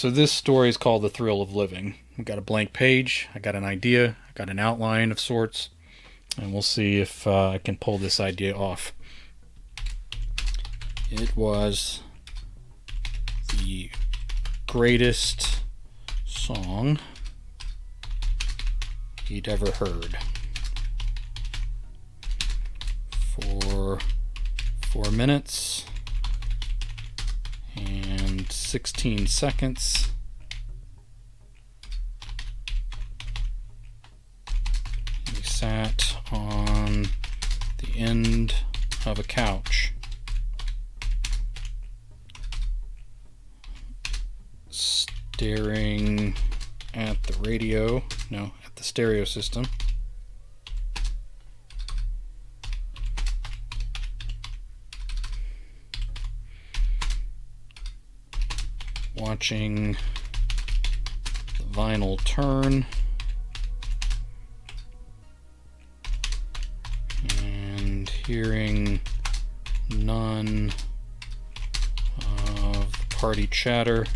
So this story is called The Thrill of Living. We got a blank page, I got an idea, I got an outline of sorts, and we'll see if I can pull this idea off. It was the greatest song he'd ever heard. For 4 minutes and 16 seconds, he sat on the end of a couch, staring at the radio, no, at the stereo system, watching the vinyl turn, and hearing none of the party chatter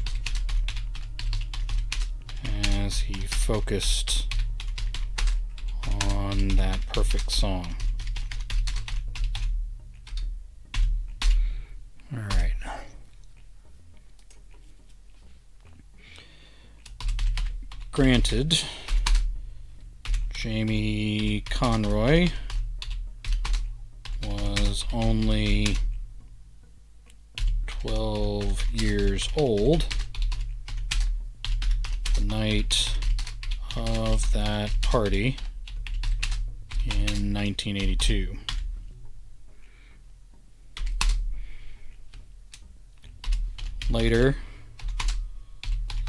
as he focused on that perfect song. All right. Granted, Jamie Conroy was only 12 years old the night of that party in 1982. Later,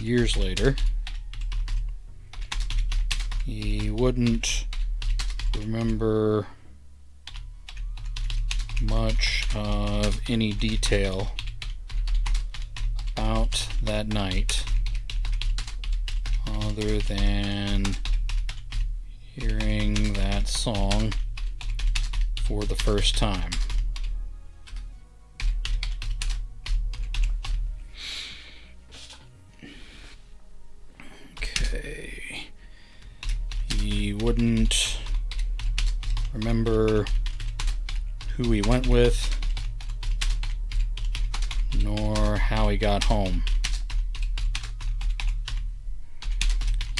years later, he wouldn't remember much of any detail about that night other than hearing that song for the first time. Okay. He wouldn't remember who he went with, nor how he got home.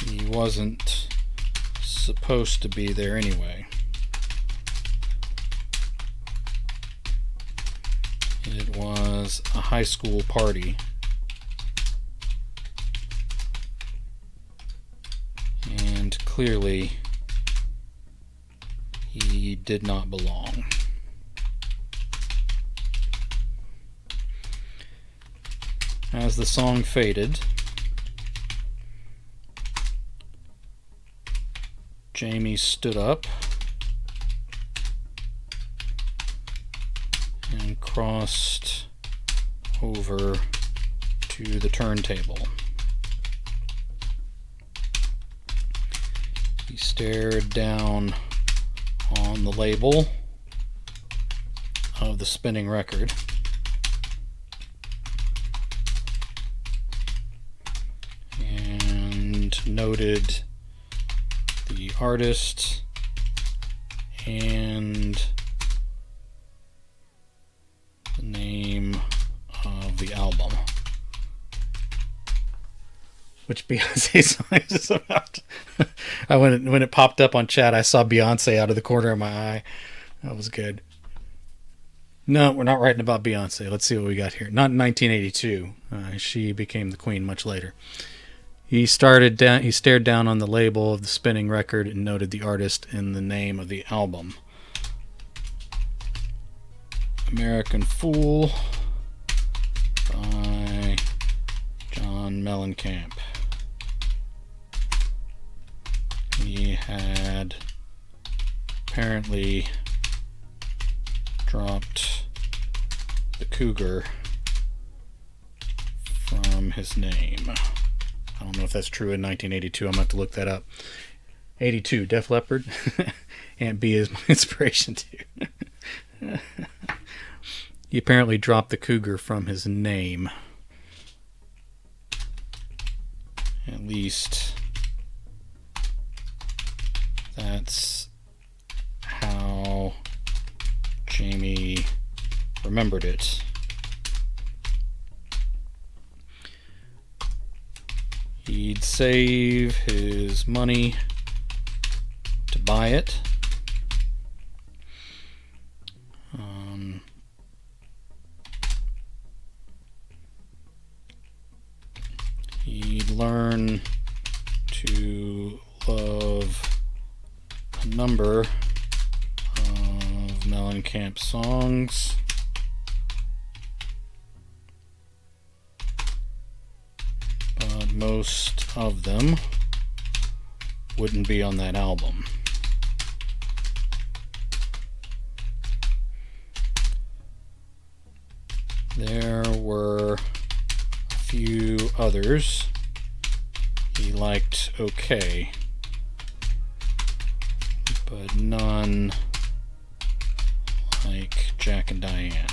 He wasn't supposed to be there anyway. It was a high school party, and clearly he did not belong. As the song faded, Jamie stood up and crossed over to the turntable. He stared down on the label of the spinning record and noted the artist and the name of the album. Which Beyonce song is this about? When it popped up on chat, I saw Beyonce out of the corner of my eye. That was good. No, we're not writing about Beyonce. Let's see what we got here. Not in 1982. She became the queen much later. He stared down on the label of the spinning record and noted the artist and the name of the album. American Fool by John Mellencamp. He had apparently dropped the cougar from his name. I don't know if that's true in 1982. I'm going to have to look that up. 82, Def Leppard. Aunt B is my inspiration too. He apparently dropped the cougar from his name. least that's how Jamie remembered it. He'd save his money to buy it. He'd learn to love a number of Mellencamp songs. But most of them wouldn't be on that album. There were a few others he liked okay, but none like Jack and Diane.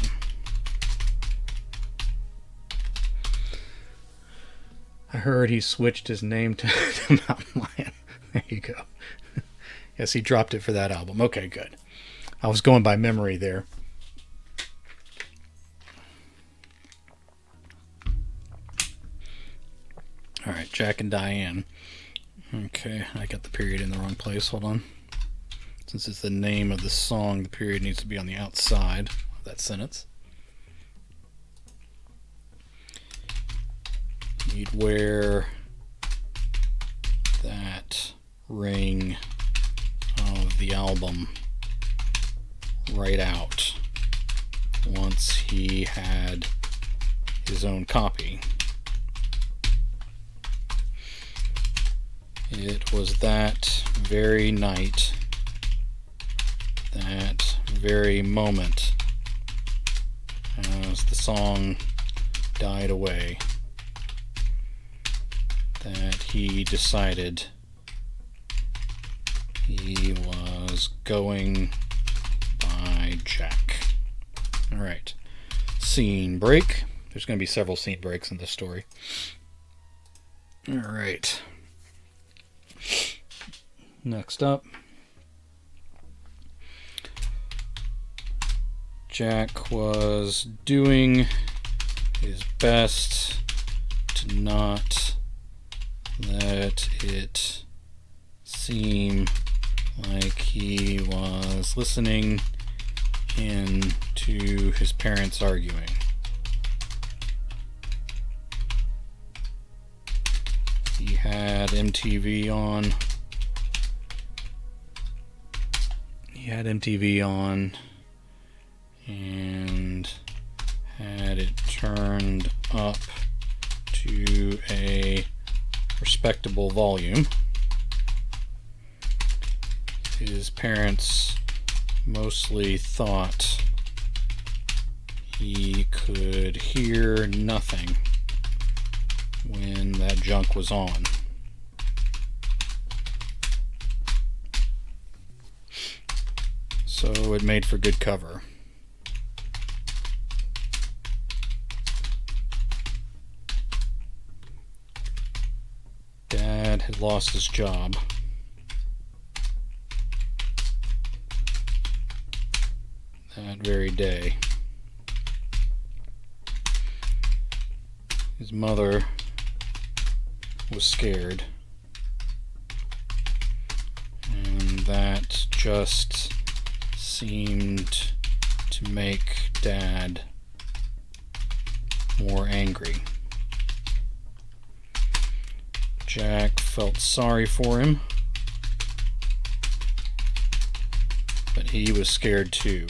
I heard he switched his name to Mountain Lion. There you go. Yes, he dropped it for that album. Okay, good. I was going by memory there. All right, Jack and Diane. Okay, I got the period in the wrong place. Hold on. Since it's the name of the song, the period needs to be on the outside of that sentence. He'd wear that ring of the album right out once he had his own copy. It was that very night, that very moment, as the song died away, that he decided he was going by Jack. Alright, scene break. There's going to be several scene breaks in this story. Alright. Next up, Jack was doing his best to not let it seem like he was listening in to his parents arguing. He had MTV on. And had it turned up to a respectable volume. His parents mostly thought he could hear nothing when that junk was on. So it made for good cover. Dad had lost his job. That very day. His mother was scared. And that just seemed to make Dad more angry. Jack felt sorry for him, but he was scared too.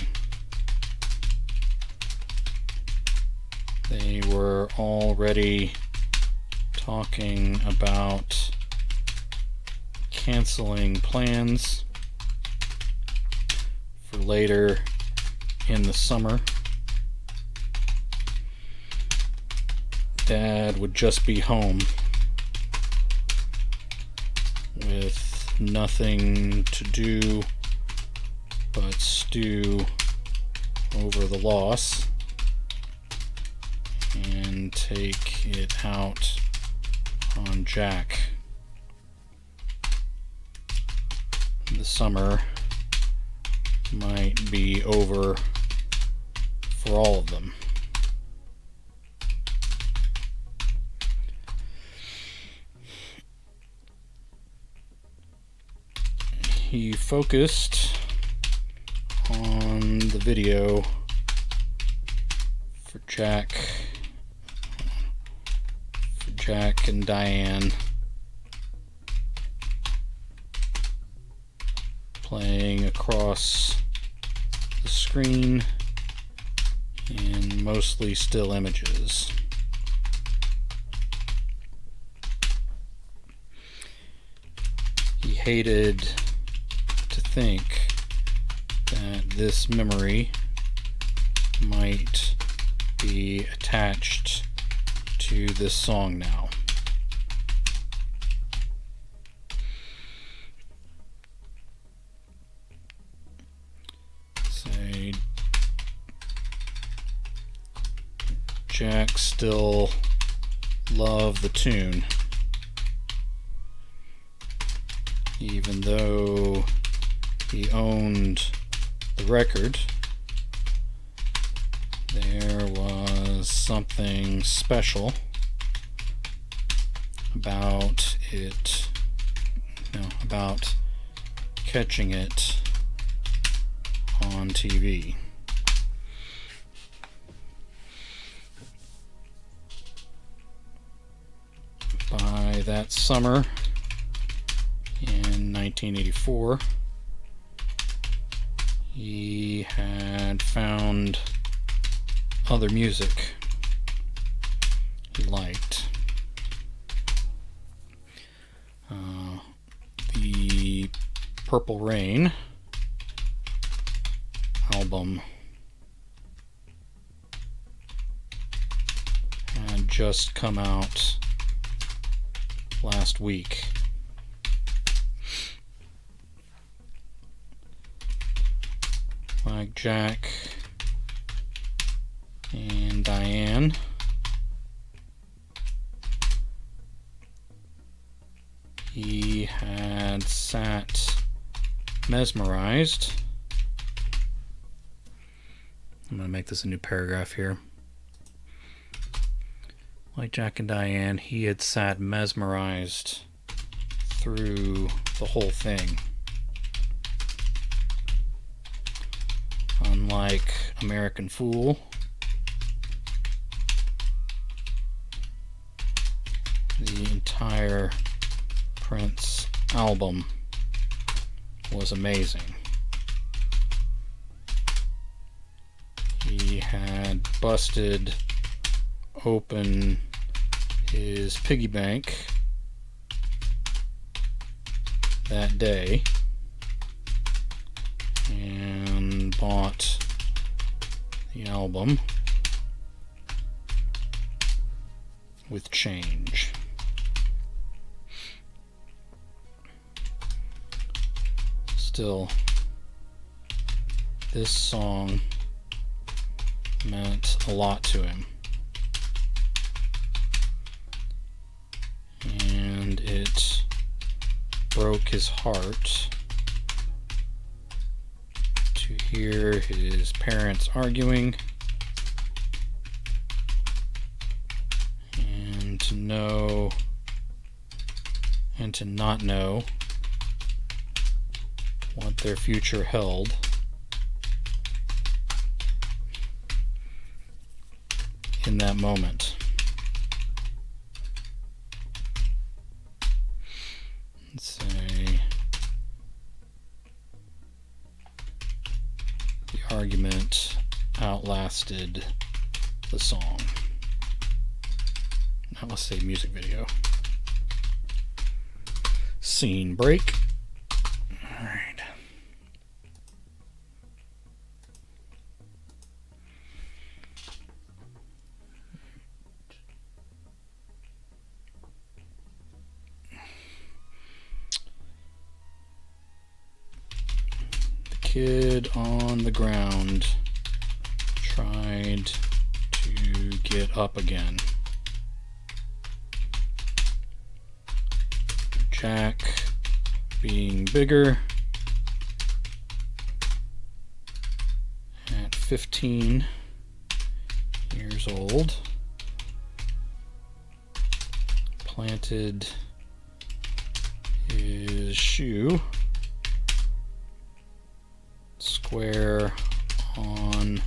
They were already talking about canceling plans for later in the summer. Dad would just be home with nothing to do but stew over the loss and take it out on Jack the summer might be over for all of them. He focused on the video for Jack and Diane playing across the screen in mostly still images. He hated to think that this memory might be attached to this song now. Say Jack still loved the tune, even though he owned the record. There was something special about it, about catching it on TV. By that summer in 1984, he had found other music he liked. The Purple Rain album had just come out last week. Like Jack and Diane, he had sat mesmerized. I'm going to make this a new paragraph here. Like Jack and Diane, he had sat mesmerized through the whole thing. Unlike American Fool, the entire Prince album was amazing. He had busted open his piggy bank that day and bought the album with change. Still, this song meant a lot to him, and it broke his heart to hear his parents arguing and to know and to not know what their future held. In that moment. Let's say the argument outlasted the song. Now let's say music video. Scene break. All right. Kid on the ground tried to get up again. Jack, being bigger 15 years old, planted his shoe square on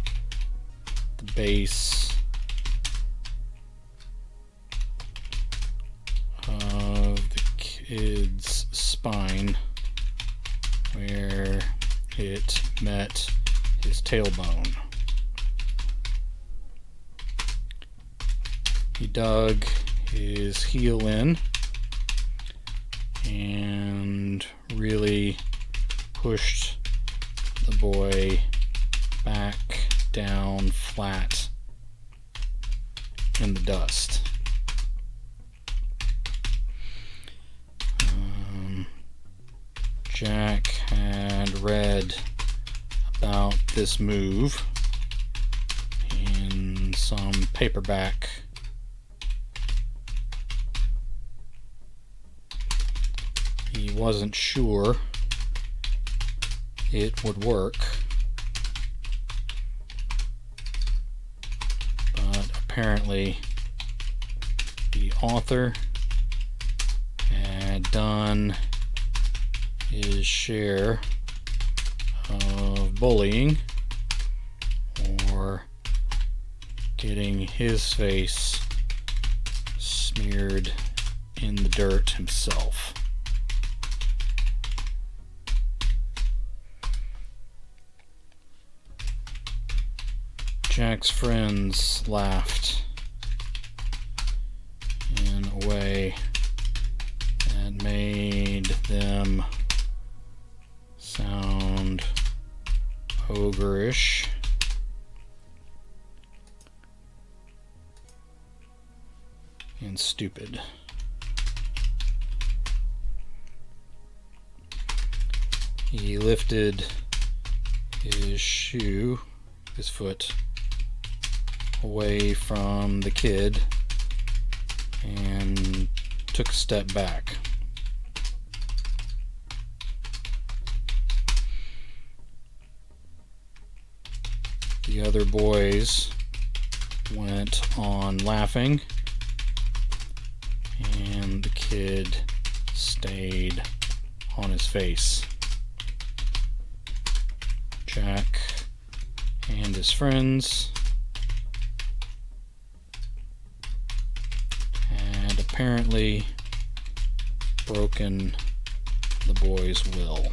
the base of the kid's spine where it met his tailbone. He dug his heel in and really pushed the boy back down flat in the dust. Jack had read about this move in some paperback. He wasn't sure it would work, but apparently the author had done his share of bullying or getting his face smeared in the dirt himself. Jack's friends laughed in a way that made them sound ogreish. And stupid. He lifted his shoe, his foot, away from the kid and took a step back. The other boys went on laughing, and the kid stayed on his face. Jack and his friends had apparently broken the boy's will.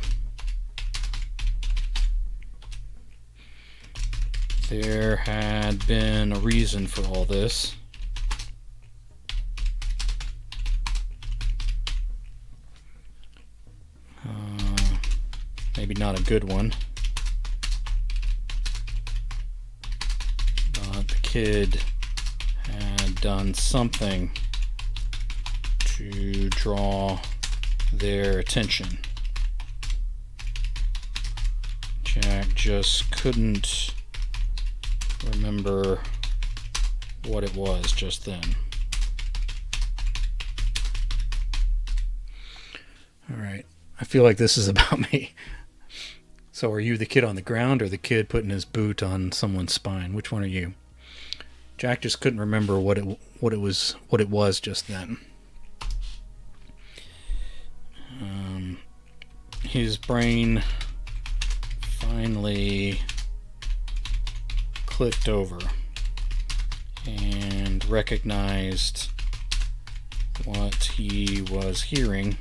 There had been a reason for all this. Maybe not a good one. But the kid had done something to draw their attention. Jack just couldn't remember what it was just then. Alright, I feel like this is about me. So are you the kid on the ground or the kid putting his boot on someone's spine? Which one are you? Jack just couldn't remember what it was just then. His brain finally clicked over and recognized what he was hearing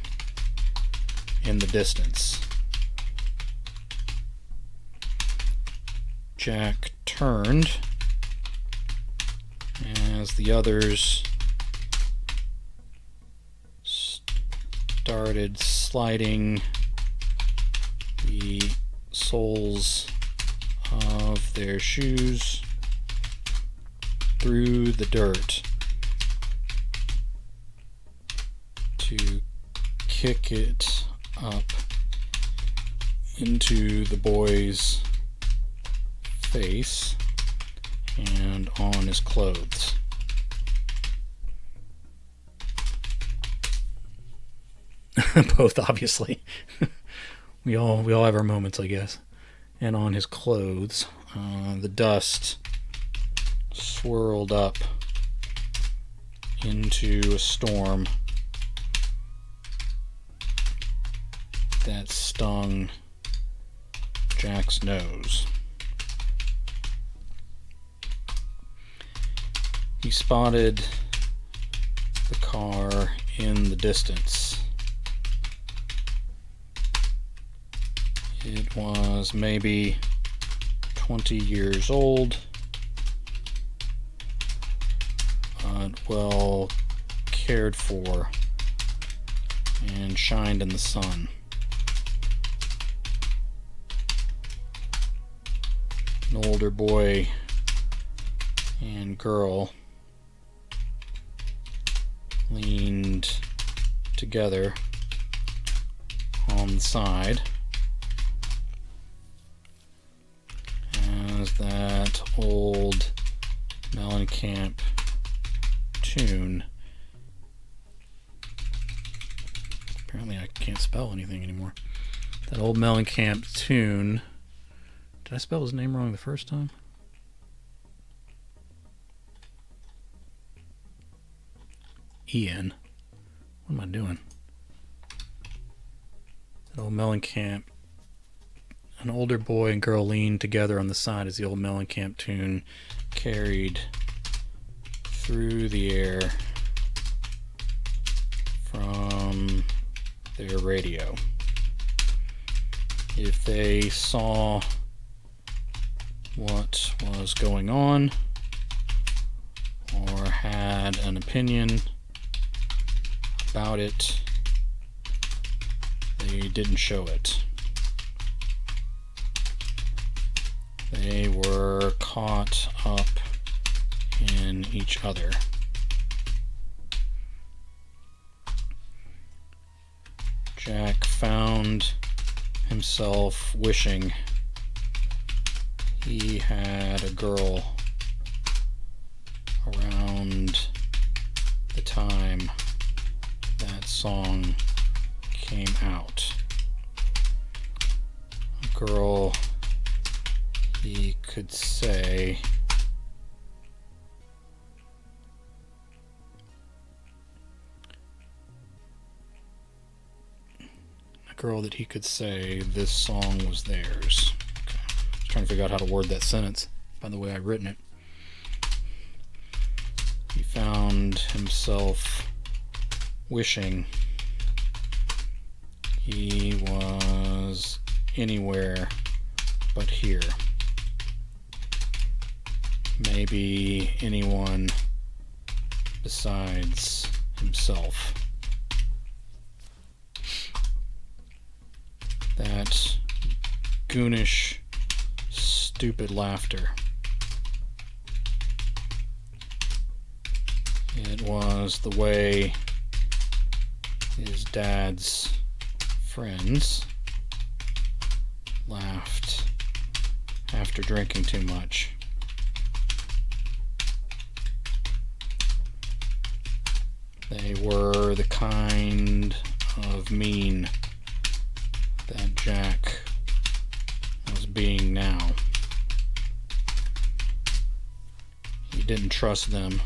in the distance. Jack turned as the others started sliding the soles of their shoes through the dirt to kick it up into the boy's face and on his clothes. Both, obviously. we all have our moments, I guess. And on his clothes. the dust swirled up into a storm that stung Jack's nose. He spotted the car in the distance. It was maybe 20 years old, but well cared for and shined in the sun. An older boy and girl leaned together on the side as that old Mellencamp tune. Apparently I can't spell anything anymore. That old Mellencamp tune. Did I spell his name wrong the first time? Ian. What am I doing? That old Mellencamp. An older boy and girl leaned together on the side as the old Mellencamp tune carried through the air from their radio. If they saw what was going on or had an opinion about it, they didn't show it. They were caught up in each other. Jack found himself wishing he had a girl around the time that song came out. A girl he could say that he could say this song was theirs. Okay. I was trying to figure out how to word that sentence by the way I've written it. He found himself wishing he was anywhere but here. Maybe anyone besides himself. That goonish, stupid laughter. It was the way his dad's friends laughed after drinking too much. They were the kind of mean that Jack was being now. He didn't trust them.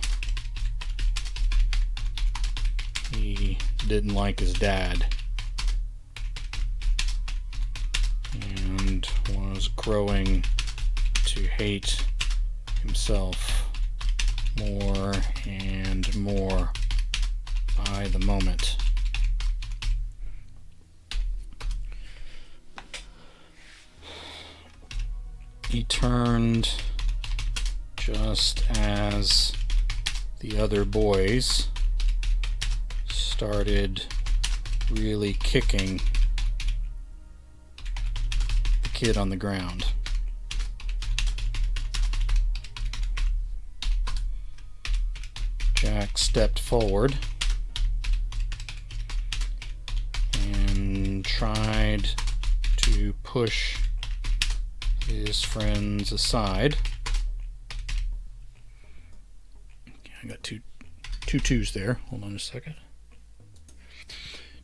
He didn't like his dad. And was growing to hate himself more and more by the moment. He turned just as the other boys started really kicking the kid on the ground. Jack stepped forward and tried to push his friends aside. Okay, I got two twos there. Hold on a second.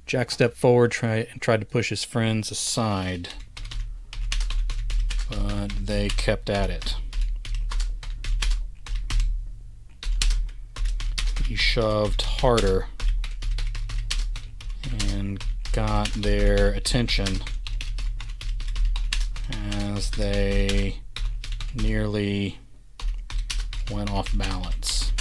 Jack stepped forward and tried to push his friends aside, but they kept at it. He shoved harder and got their attention as they nearly went off balance.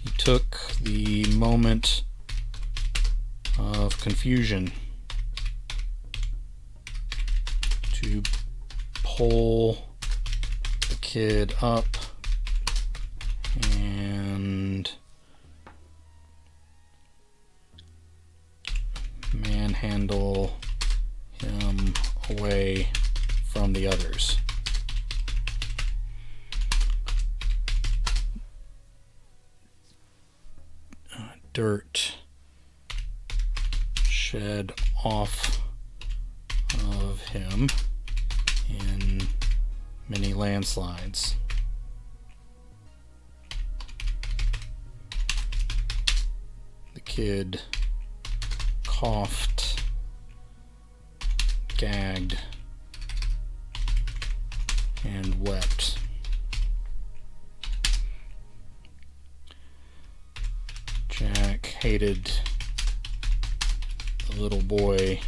He took the moment of confusion to pull the kid up and manhandle him away from the others. Dirt shed off of him in many landslides. The kid coughed, gagged, and wept. Jack hated the little boy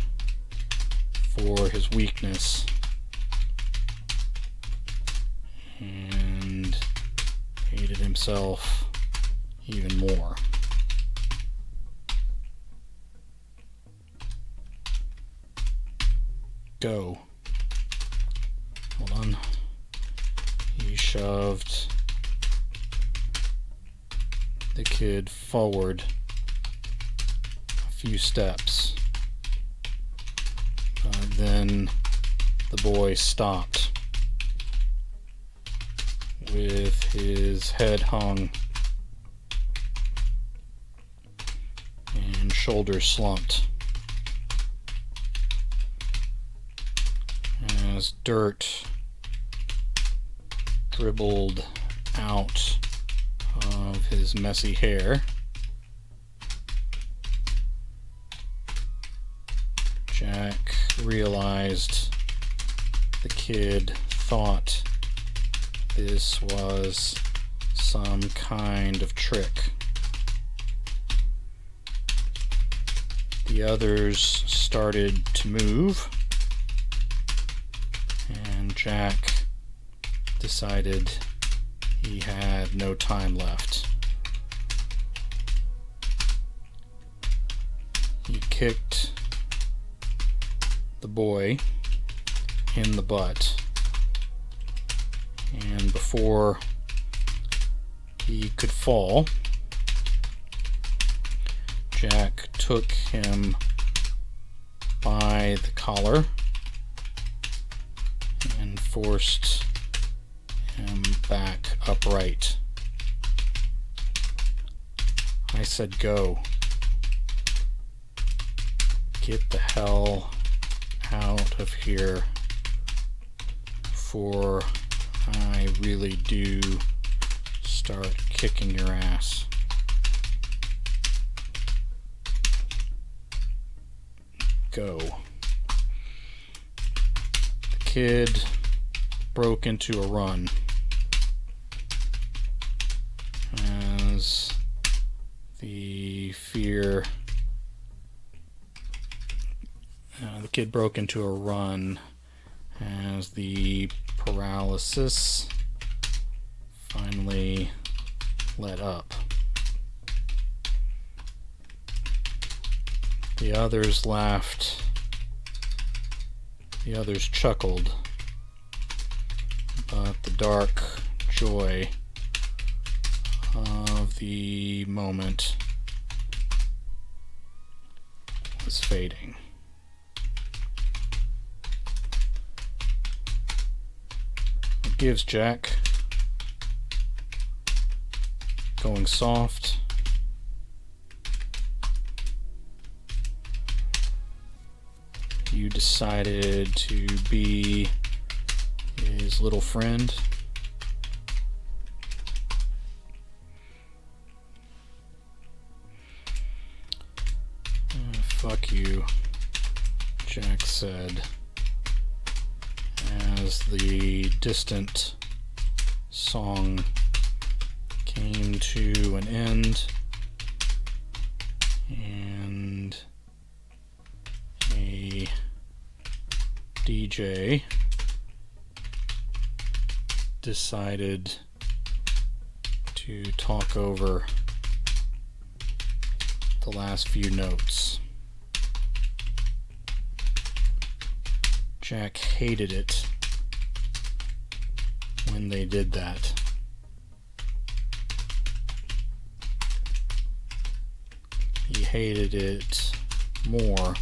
for his weakness and hated himself even more. Go. Hold on. He shoved the kid forward a few steps. Then the boy stopped with his head hung and shoulders slumped as dirt dribbled out of his messy hair. Jack realized the kid thought this was some kind of trick. The others started to move, and Jack decided he had no time left. He kicked the boy in the butt, and before he could fall, Jack took him by the collar and forced him back upright. I said, go. Get the hell out of here before I really do start kicking your ass. Go. The kid broke into a run as the fear the kid broke into a run as the paralysis finally let up. The others laughed. The others chuckled. But the dark joy of the moment was fading. It gives Jack, going soft. You decided to be his little friend. Fuck you, Jack said, as the distant song came to an end and a DJ decided to talk over the last few notes. Jack hated it when they did that. He hated it more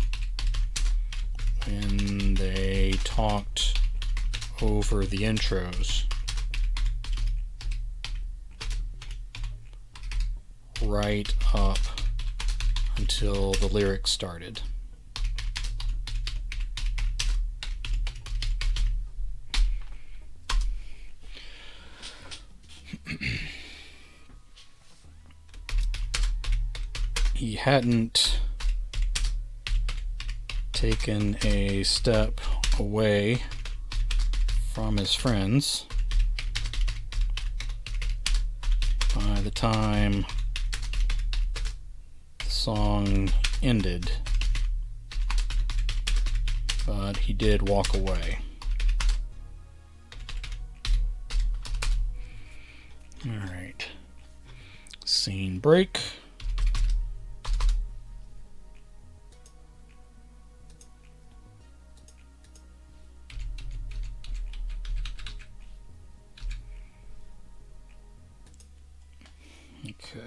when they talked over the intros right up until the lyrics started. He hadn't taken a step away from his friends by the time the song ended, but he did walk away. Alright, scene break. Okay.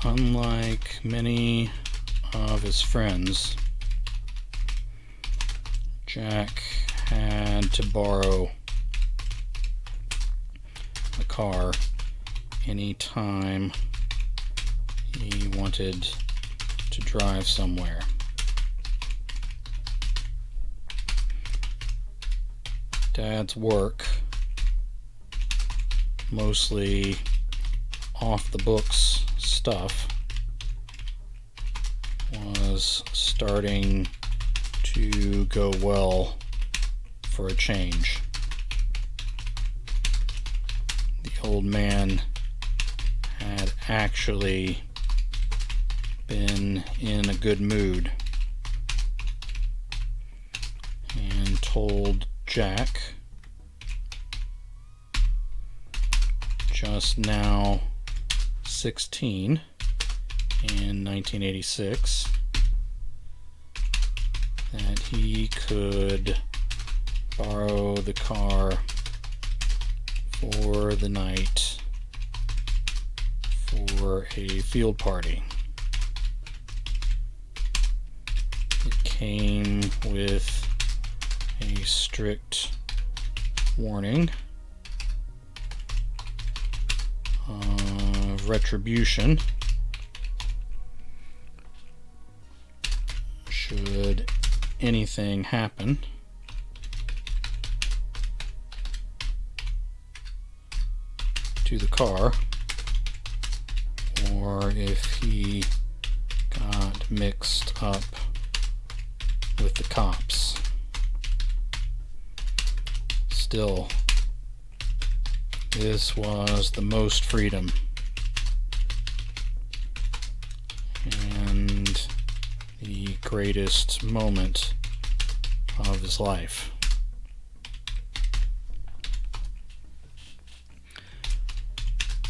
Unlike many of his friends, Jack had to borrow a car anytime he wanted to drive somewhere. Dad's work, mostly off the books stuff, was starting to go well for a change. The old man had actually been in a good mood and told Jack, just now 16 in 1986, that he could borrow the car for the night for a field party. It came with a strict warning of retribution should anything happen to the car, or if he got mixed up with the cops. Still, this was the most freedom and the greatest moment of his life.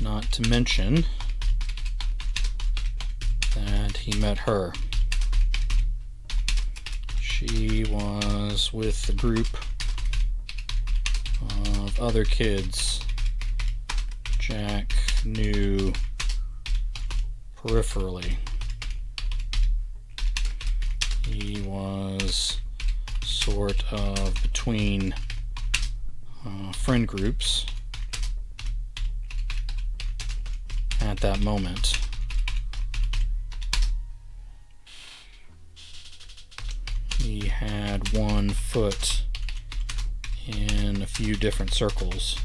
Not to mention that he met her. She was with a group of other kids Jack knew peripherally. He was sort of between friend groups at that moment. He had one foot in a few different circles.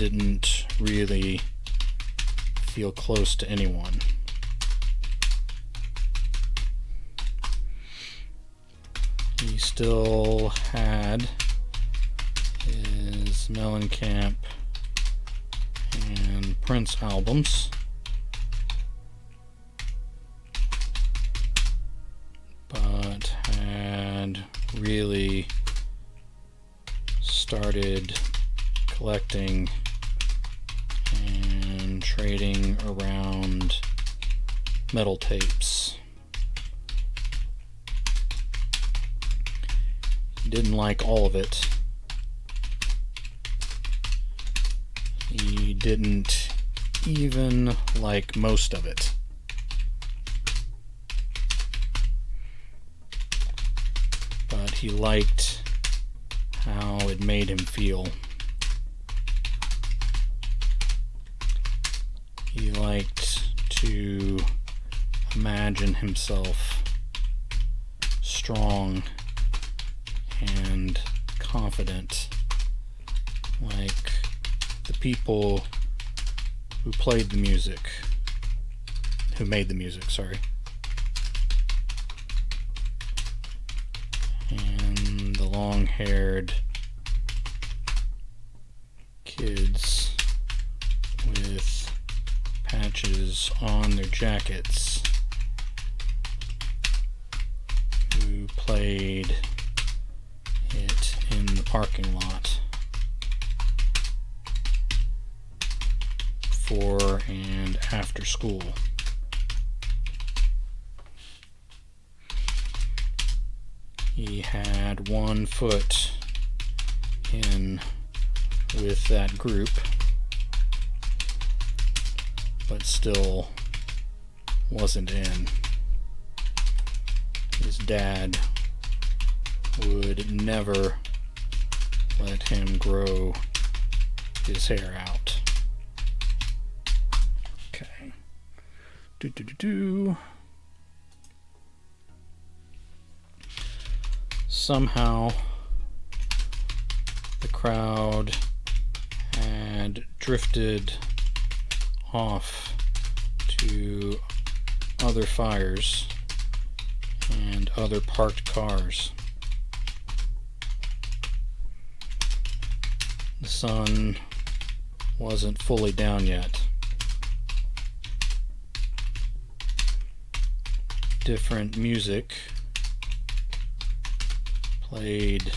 didn't really feel close to anyone. He still had his Mellencamp and Prince albums, but had really started collecting and trading around metal tapes. He didn't like all of it. He didn't even like most of it. But he liked how it made him feel. He liked to imagine himself strong and confident, like the people who played the music, who made the music, sorry. And the long-haired kids with patches on their jackets who played it in the parking lot before and after school. He had one foot in with that group, but still wasn't in. His dad would never let him grow his hair out. Okay. Somehow the crowd had drifted off to other fires and other parked cars. The sun wasn't fully down yet. Different music played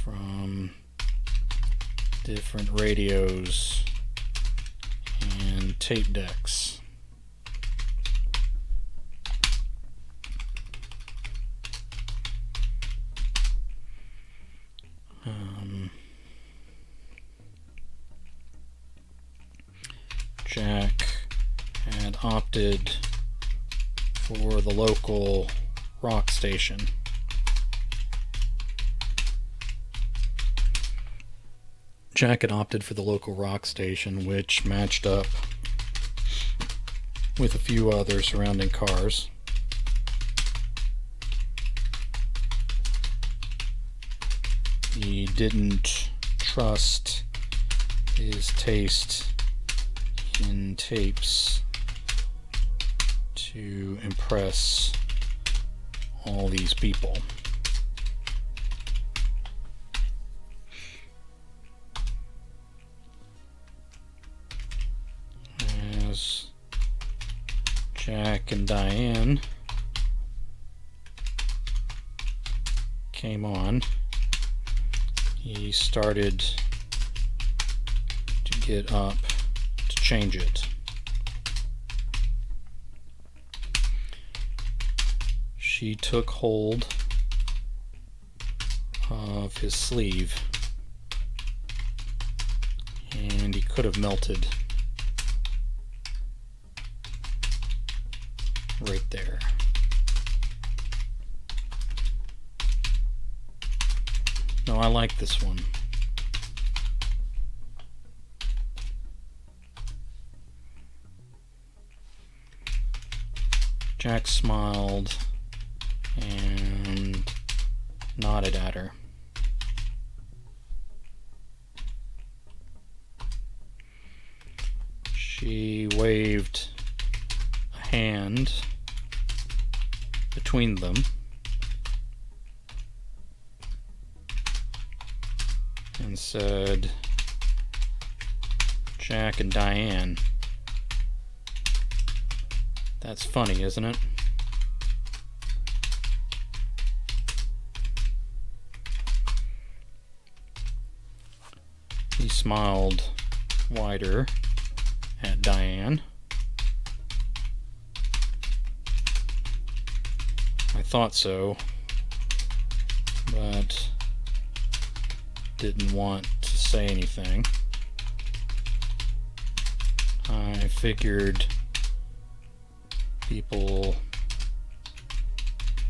from different radios and tape decks. Jack had opted for the local rock station. Jack had opted for the local rock station, which matched up with a few other surrounding cars. He didn't trust his taste in tapes to impress all these people. As Jack and Diane came on, he started to get up to change it. She took hold of his sleeve, and he could have melted right there. No, I like this one. Jack smiled and nodded at her. She waved a hand between them and said, "Jack and Diane." That's funny, isn't it? He smiled wider at Diane. I thought so, but didn't want to say anything. I figured people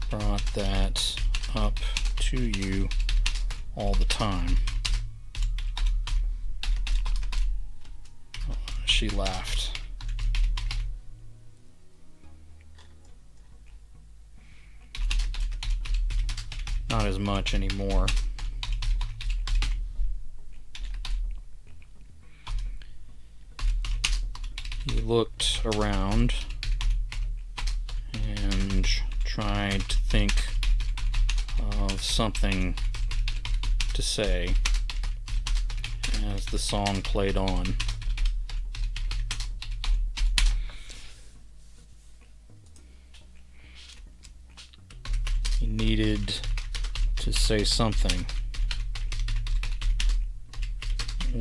brought that up to you all the time. She laughed. Not as much anymore. He looked around and tried to think of something to say as the song played on. He needed to say something,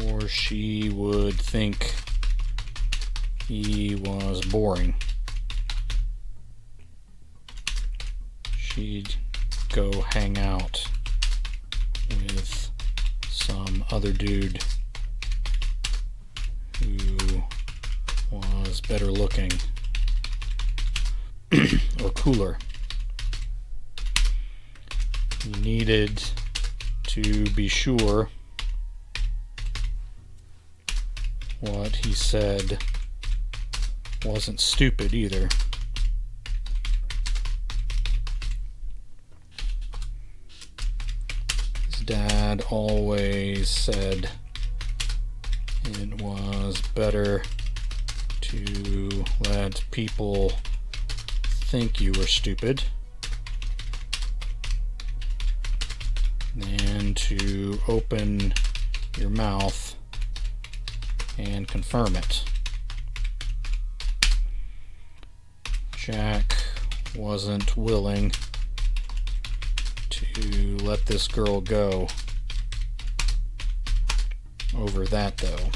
or she would think he was boring. She'd go hang out with some other dude who was better looking or cooler. He needed to be sure what he said wasn't stupid either. His dad always said it was better to let people think you were stupid than to open your mouth and confirm it. Jack wasn't willing to let this girl go over that, though.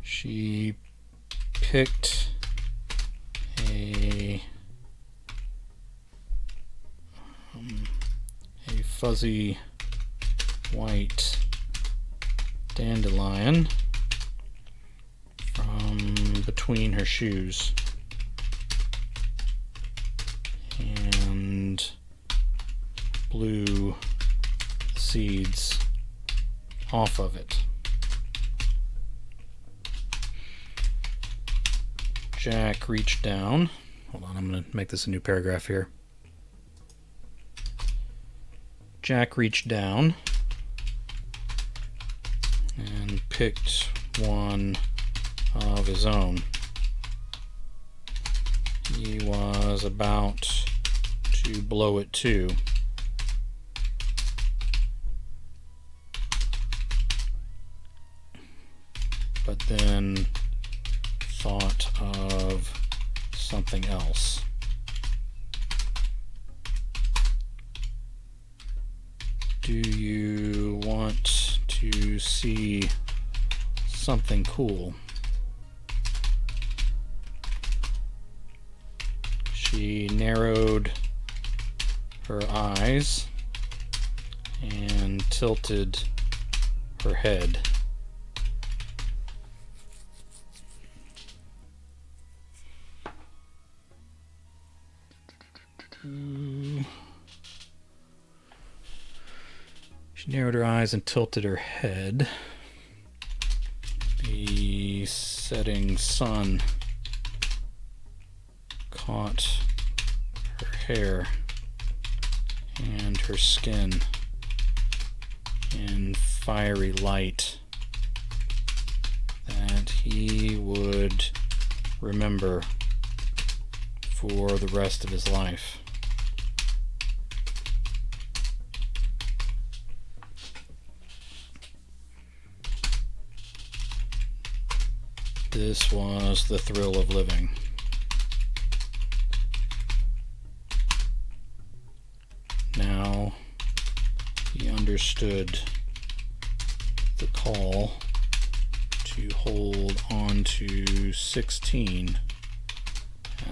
She picked a fuzzy white dandelion from between her shoes and blew seeds off of it. Jack reached down. Hold on, I'm going to make this a new paragraph here. Jack reached down and picked one of his own. He was about to blow it too. But then thought of something else. Do you want to see something cool? She narrowed her eyes and tilted her head. She narrowed her eyes and tilted her head. The setting sun caught her hair and her skin in fiery light that he would remember for the rest of his life. This was the thrill of living. Now he understood the call to hold on to 16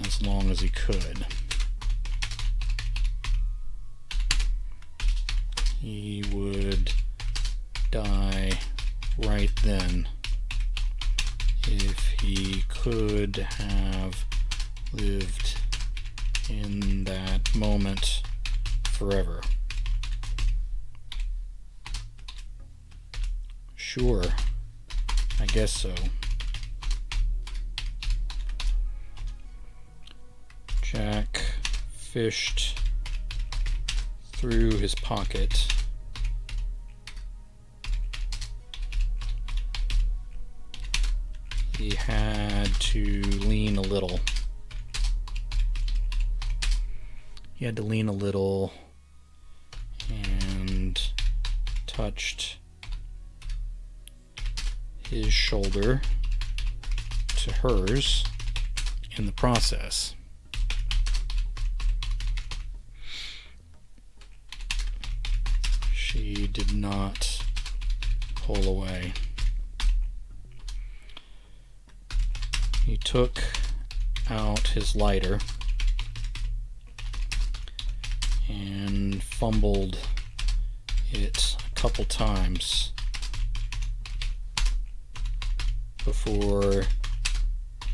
as long as he could. He would die right then if he could have lived in that moment forever. Sure, I guess so. Jack fished through his pocket he had to lean a little. He had to lean a little and touched his shoulder to hers in the process. She did not pull away. He took out his lighter and fumbled it a couple times before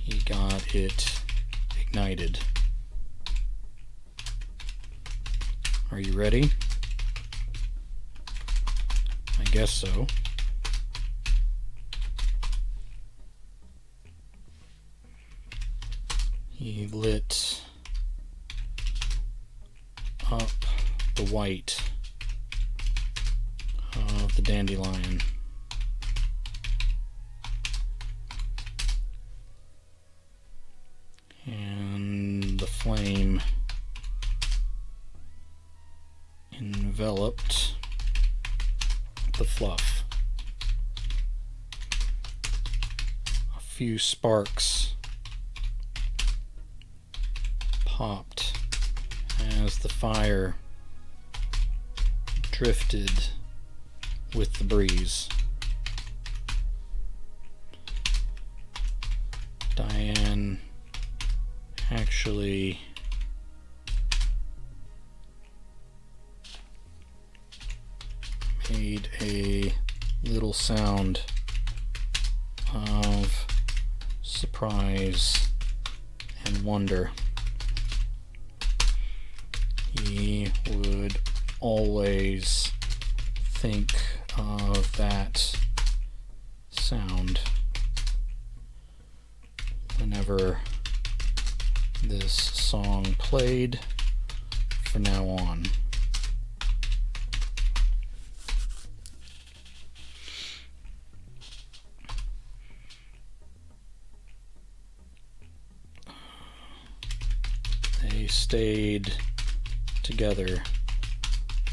he got it ignited. Are you ready? I guess so. He lit up the white of the dandelion. And the flame enveloped the fluff. A few sparks popped as the fire drifted with the breeze. Diane actually made a little sound of surprise and wonder. He would always think of that sound whenever this song played from now on. They stayed together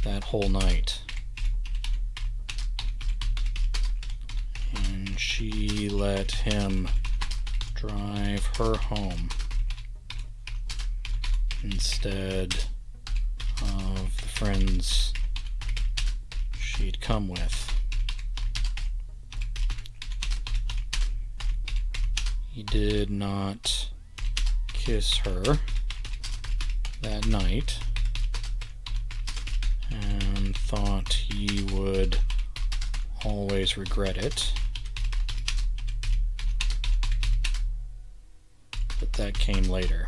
that whole night, and she let him drive her home instead of the friends she'd come with. He did not kiss her that night and thought he would always regret it. But that came later.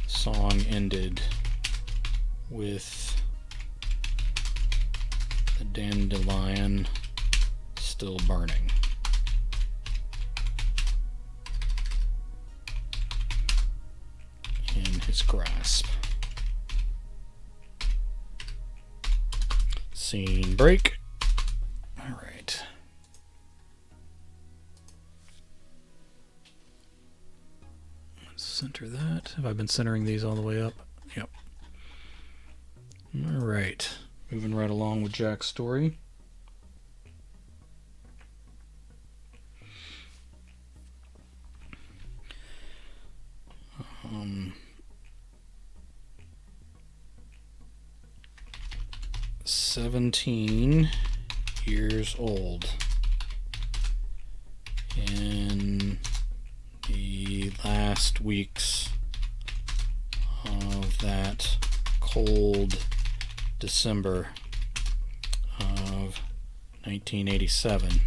The song ended with the dandelion still burning. In his grasp. Scene break. All right. Let's center that. Have I been centering these all the way up? Yep. All right. Moving right along with Jack's story. Um, 17 years old. In the last weeks of that cold December of 1987.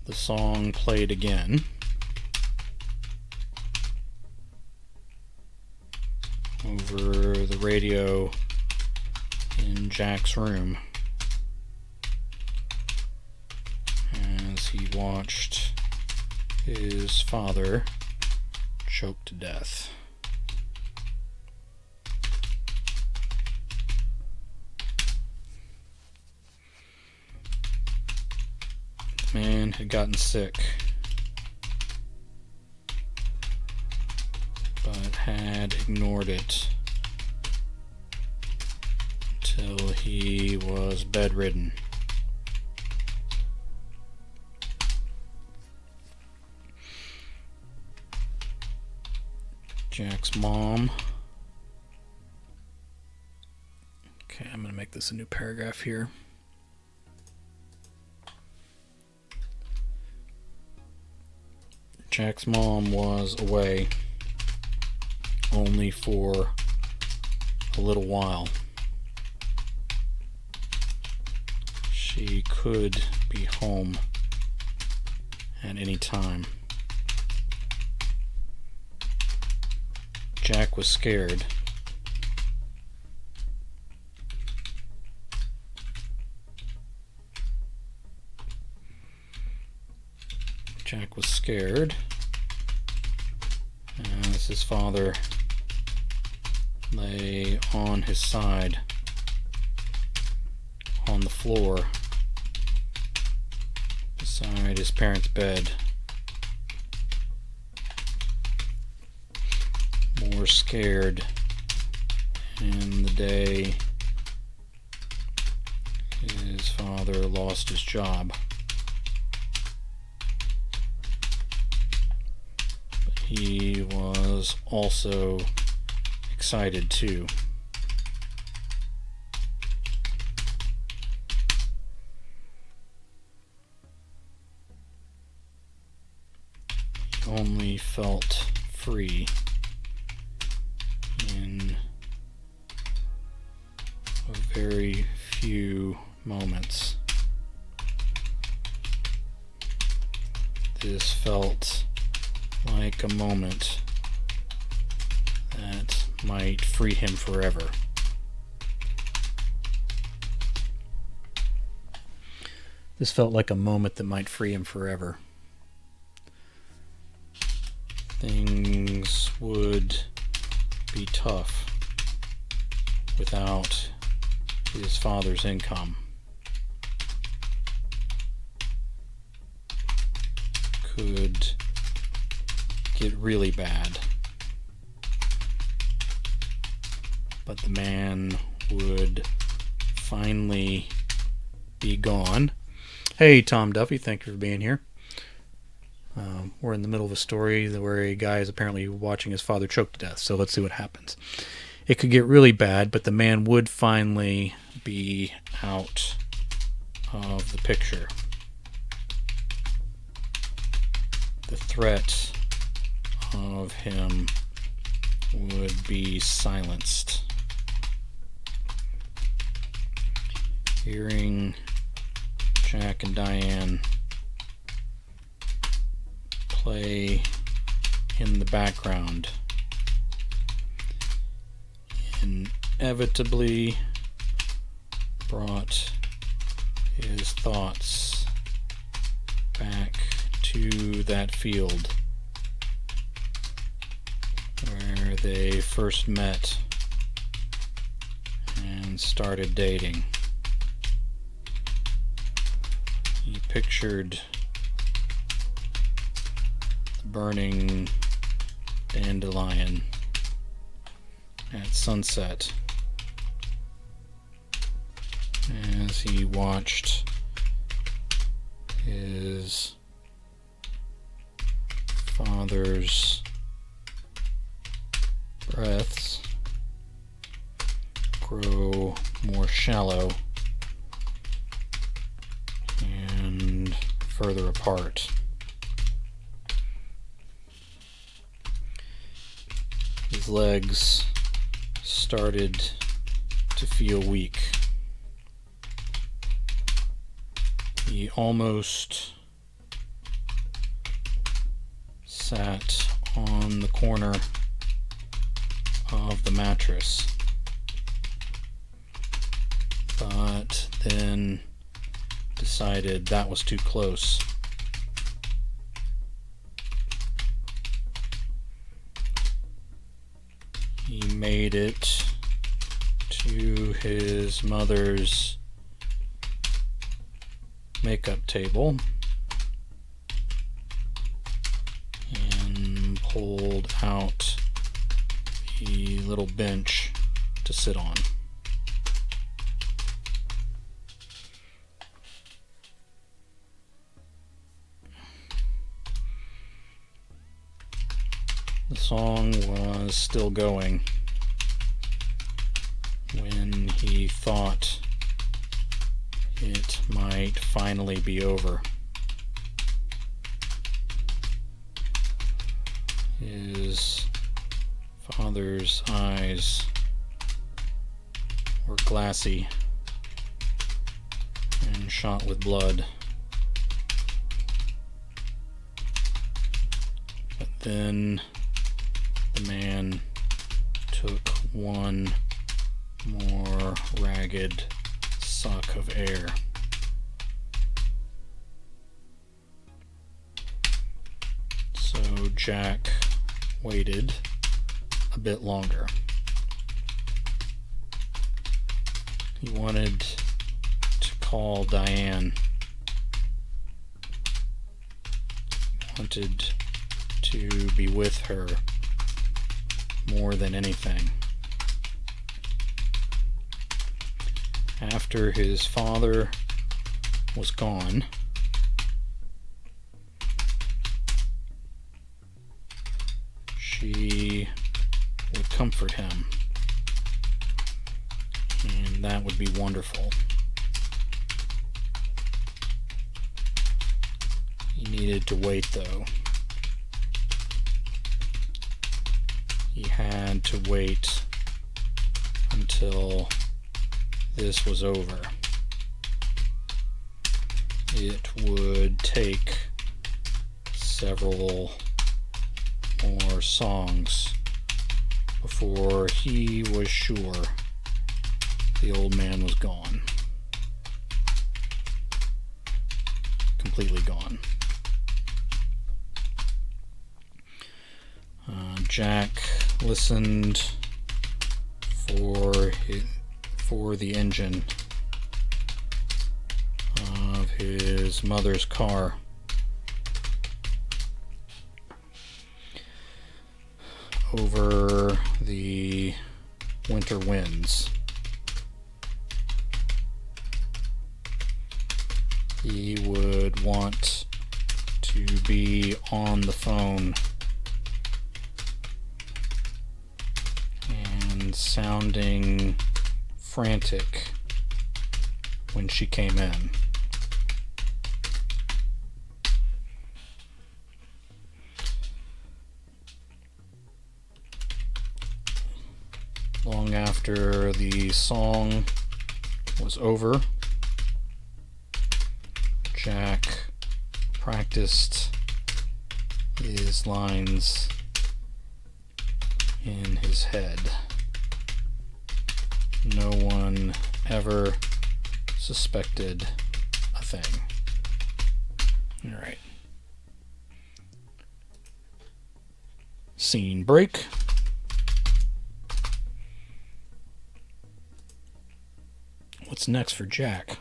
The song played again. Over the radio in Jack's room as he watched his father choked to death. The man had gotten sick, but had ignored it until he was bedridden. Jack's mom. Okay, I'm going to make this a new paragraph here. Jack's mom was away only for a little while. She could be home at any time. Jack was scared. Jack was scared as his father lay on his side on the floor beside his parents' bed. More scared in the day his father lost his job. But he was also excited too. He only felt free in a very few moments. This felt like a moment that might free him forever. This felt like a moment that might free him forever. Things would be tough without his father's income. Could get really bad. But the man would finally be gone. Hey, Tom Duffy, thank you for being here. We're in the middle of a story where a guy is apparently watching his father choke to death, so let's see what happens. It could get really bad, but the man would finally be out of the picture. The threat of him would be silenced. Hearing Jack and Diane play in the background inevitably brought his thoughts back to that field they first met and started dating. He pictured the burning dandelion at sunset as he watched his father's breaths grow more shallow and further apart. His legs started to feel weak. He almost sat on the corner of the mattress, but then decided that was too close. He made it to his mother's makeup table and pulled out a little bench to sit on. The song was still going when he thought it might finally be over. His father's eyes were glassy and shot with blood. But then the man took one more ragged suck of air. So Jack waited a bit longer. He wanted to call Diane. He wanted to be with her more than anything. After his father was gone, she would comfort him, and that would be wonderful. He needed to wait, though. He had to wait until this was over. It would take several more songs before he was sure the old man was gone. Completely gone. Jack listened for the engine of his mother's car. Over the winter winds. He would want to be on the phone and sounding frantic when she came in. Long after the song was over, Jack practiced his lines in his head. No one ever suspected a thing. All right. Scene break. what's next for Jack.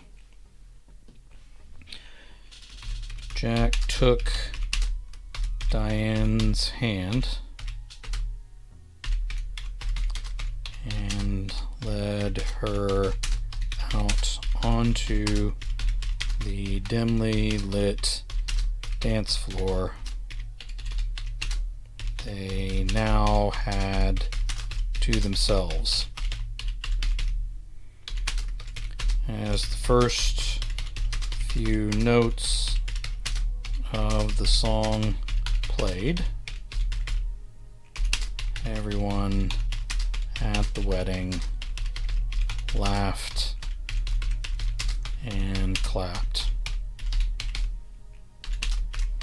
Jack took Diane's hand and led her out onto the dimly lit dance floor they now had to themselves. As the first few notes of the song played, everyone at the wedding laughed and clapped.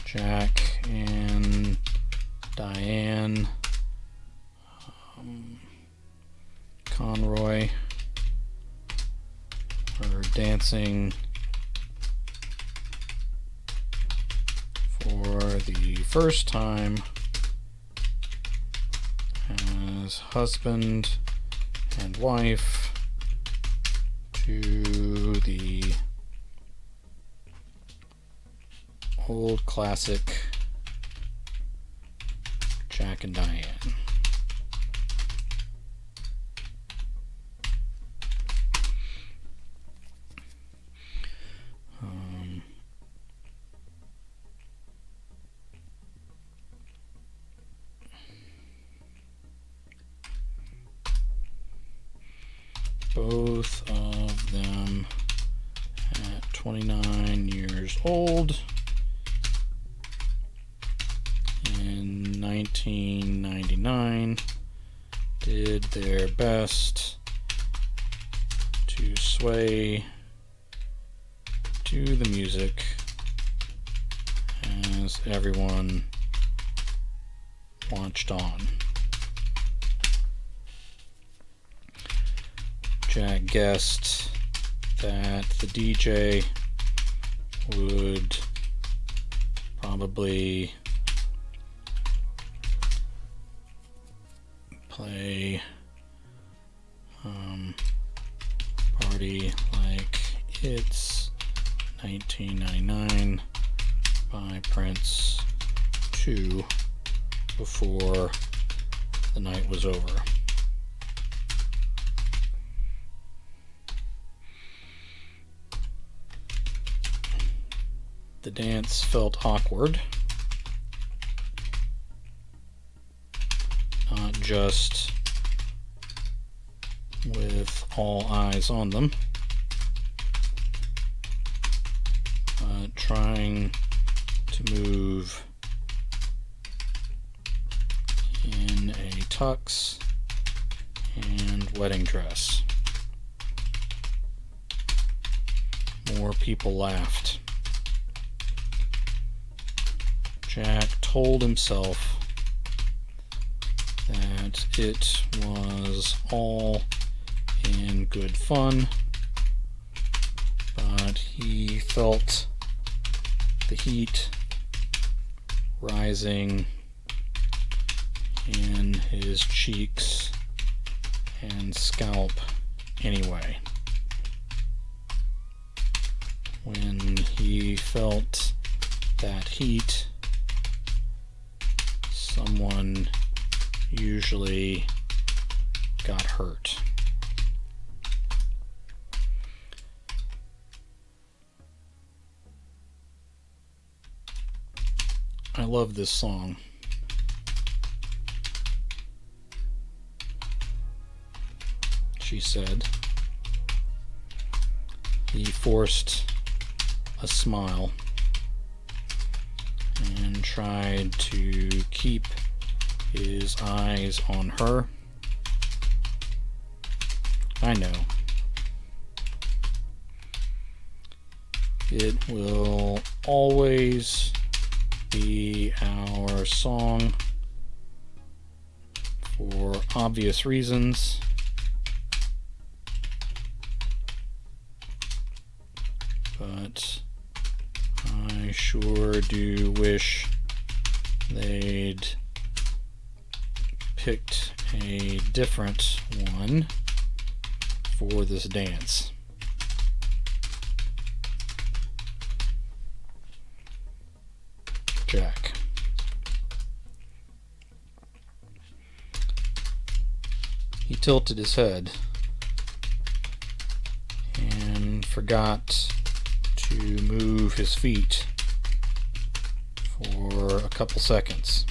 Jack and Diane, Conroy were dancing for the first time as husband and wife to the old classic Jack and Diane. Both of them at 29 years old in 1999 did their best to sway to the music as everyone watched on. Jack guessed that the DJ would probably play Party Like It's 1999 by Prince 2 before the night was over. The dance felt awkward, not just with all eyes on them, but trying to move in a tux and wedding dress. More people laughed. Jack told himself that it was all in good fun, but he felt the heat rising in his cheeks and scalp anyway. When he felt that heat, someone usually got hurt. I love this song. She said. He forced a smile and tried to keep his eyes on her. I know. It will always be our song for obvious reasons. But I sure do wish they'd picked a different one for this dance. Jack. He tilted his head and forgot to move his feet for a couple seconds.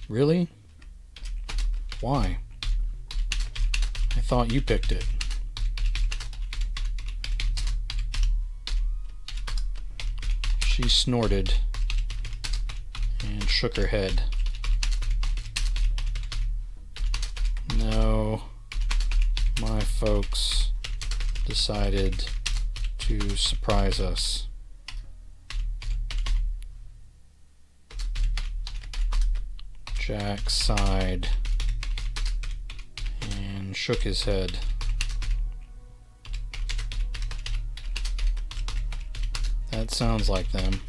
Really? Why? I thought you picked it. She snorted and shook her head. No, my folks decided to surprise us. Jack sighed and shook his head. That sounds like them.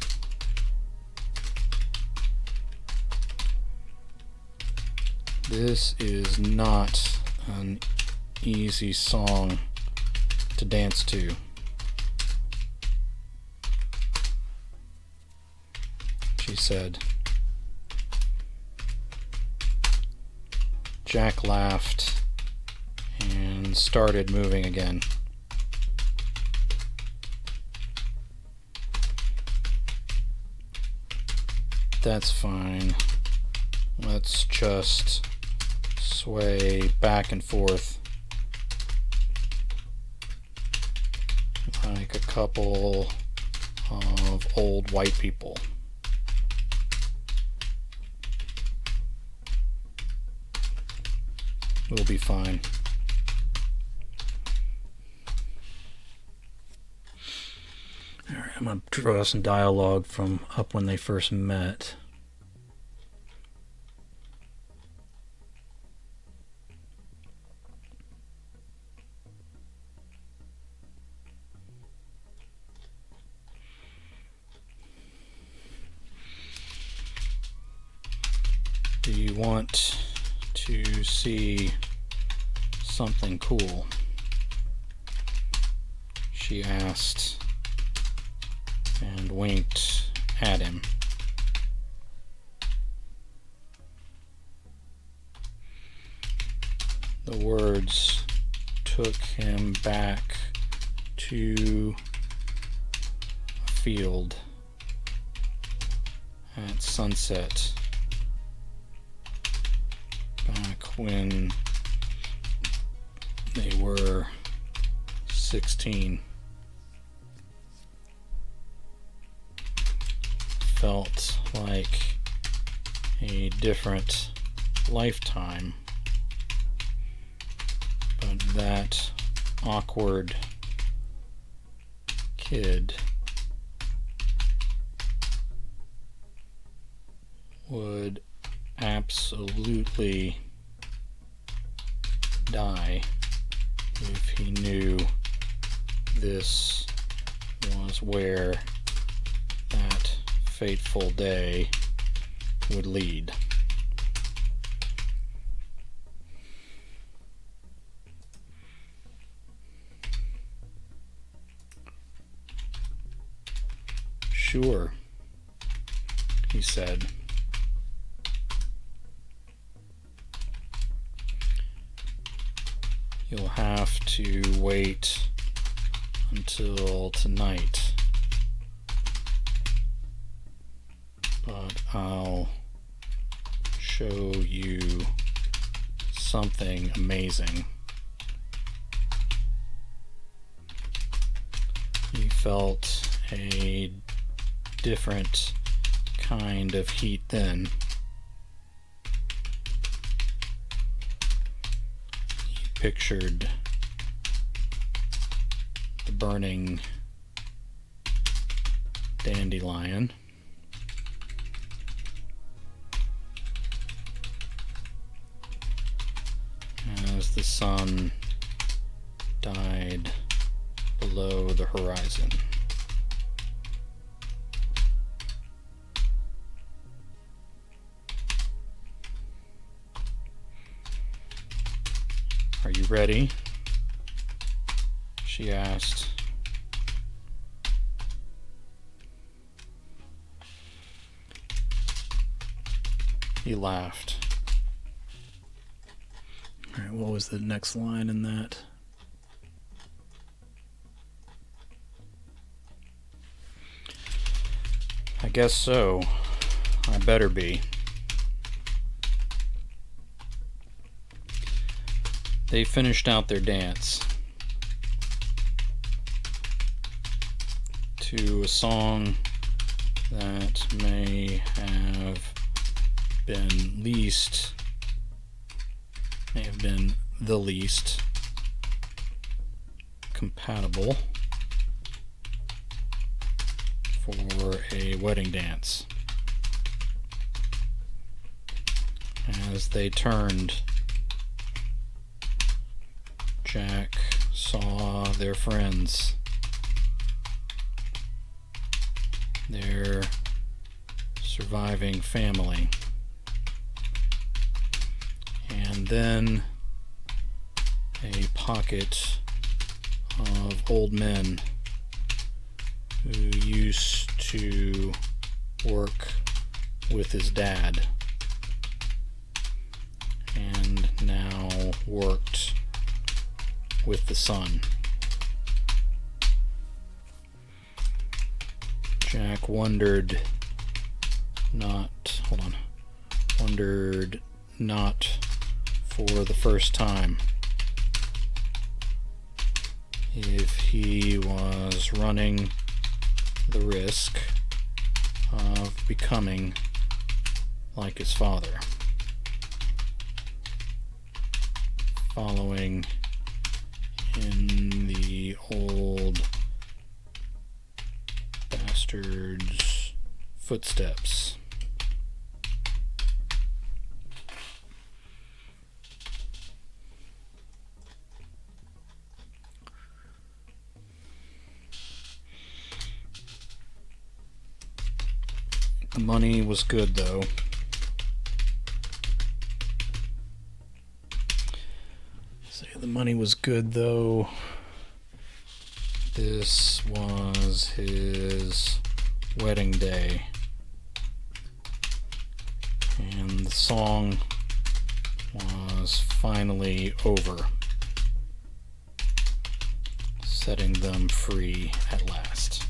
This is not an easy song to dance to. She said. Jack laughed and started moving again. That's fine. Let's just sway back and forth like a couple of old white people. We'll be fine. Alright, I'm going to draw some dialogue from up when they first met. Do you want to see something cool? She asked and winked at him. The words took him back to a field at sunset. Back when they were 16. Felt like a different lifetime, but that awkward kid would absolutely die if he knew this was where that fateful day would lead. Sure, he said. You'll have to wait until tonight, but I'll show you something amazing. He felt a different kind of heat then. Pictured the burning dandelion as the sun died below the horizon. Are you ready? She asked. He laughed. Alright, what was the next line in that? I guess so. I better be. They finished out their dance to a song that may have been the least compatible for a wedding dance. As they turned, Jack saw their friends, their surviving family, and then a pocket of old men who used to work with his dad and now worked with the son. Jack wondered not for the first time if he was running the risk of becoming like his father, following in the old bastard's footsteps. The money was good, though. The money was good, though. This was his wedding day, and the song was finally over, setting them free at last.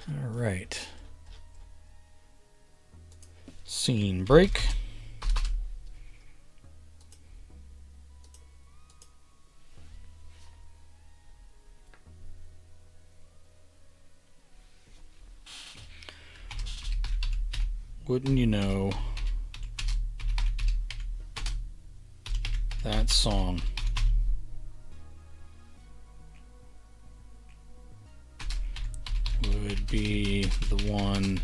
All right. Scene break. Wouldn't you know, that song would be the one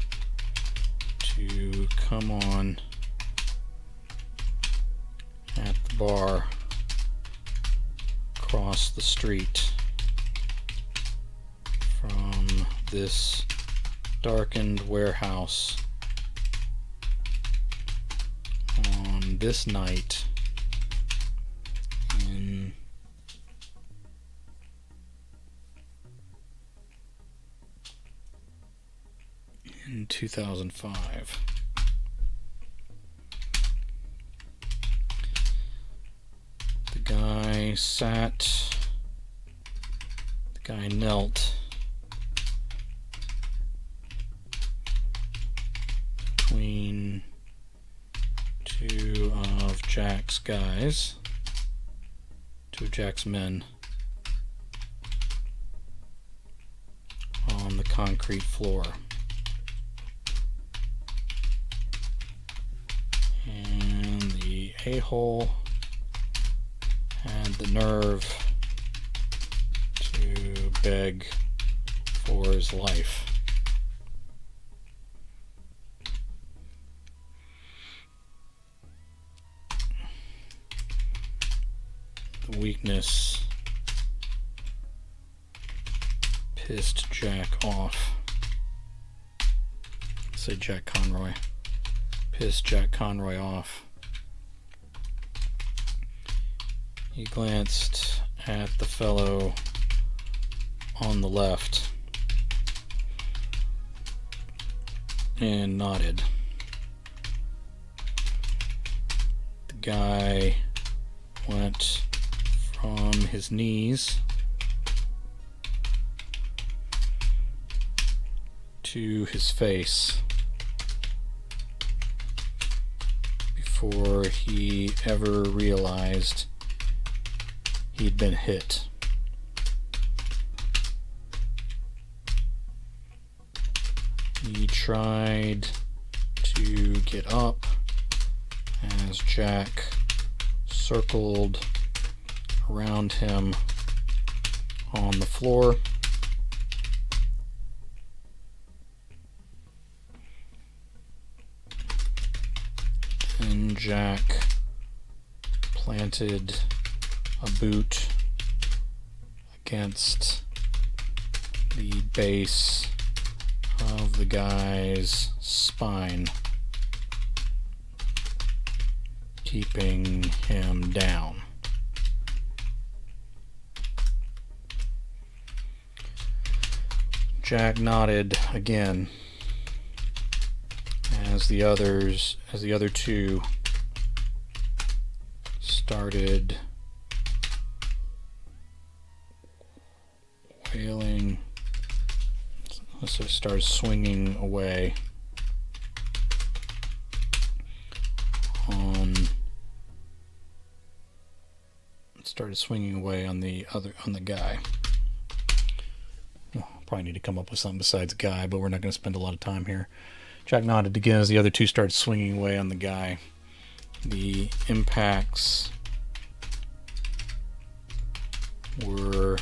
to come on at the bar across the street from this darkened warehouse on this night in 2005. The guy knelt between two of Jack's men on the concrete floor. And the a-hole had the nerve to beg for his life. The weakness pissed Jack off. Say Jack Conroy. Pissed Jack Conroy off. He glanced at the fellow on the left and nodded. The guy went from his knees to his face before he ever realized he'd been hit. He tried to get up as Jack circled around him on the floor. Then Jack planted a boot against the base of the guy's spine, keeping him down. Jack nodded again as the other two started wailing. So it started swinging away on the guy. Well, probably need to come up with something besides guy, but we're not going to spend a lot of time here. Jack nodded again as the other two started swinging away on the guy. The impacts were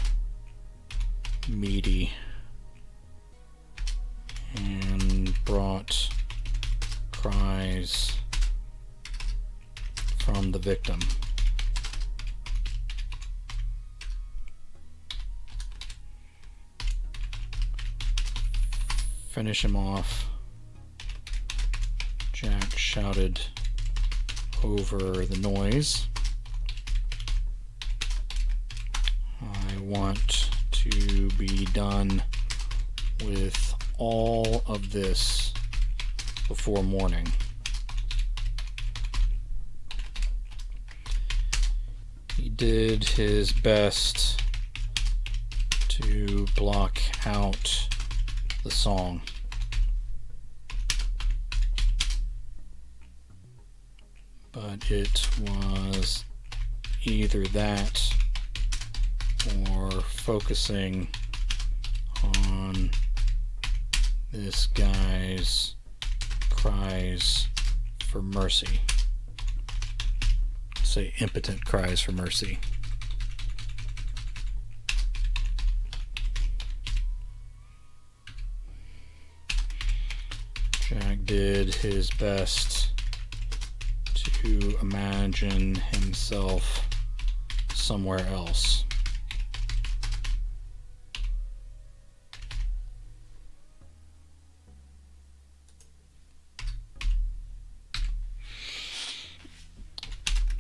meaty and brought cries from the victim. Finish him off, Jack shouted over the noise. I want to be done with all of this before morning. He did his best to block out the song. But it was either that or focusing on this guy's cries for mercy. Say impotent cries for mercy. Jack did his best to imagine himself somewhere else.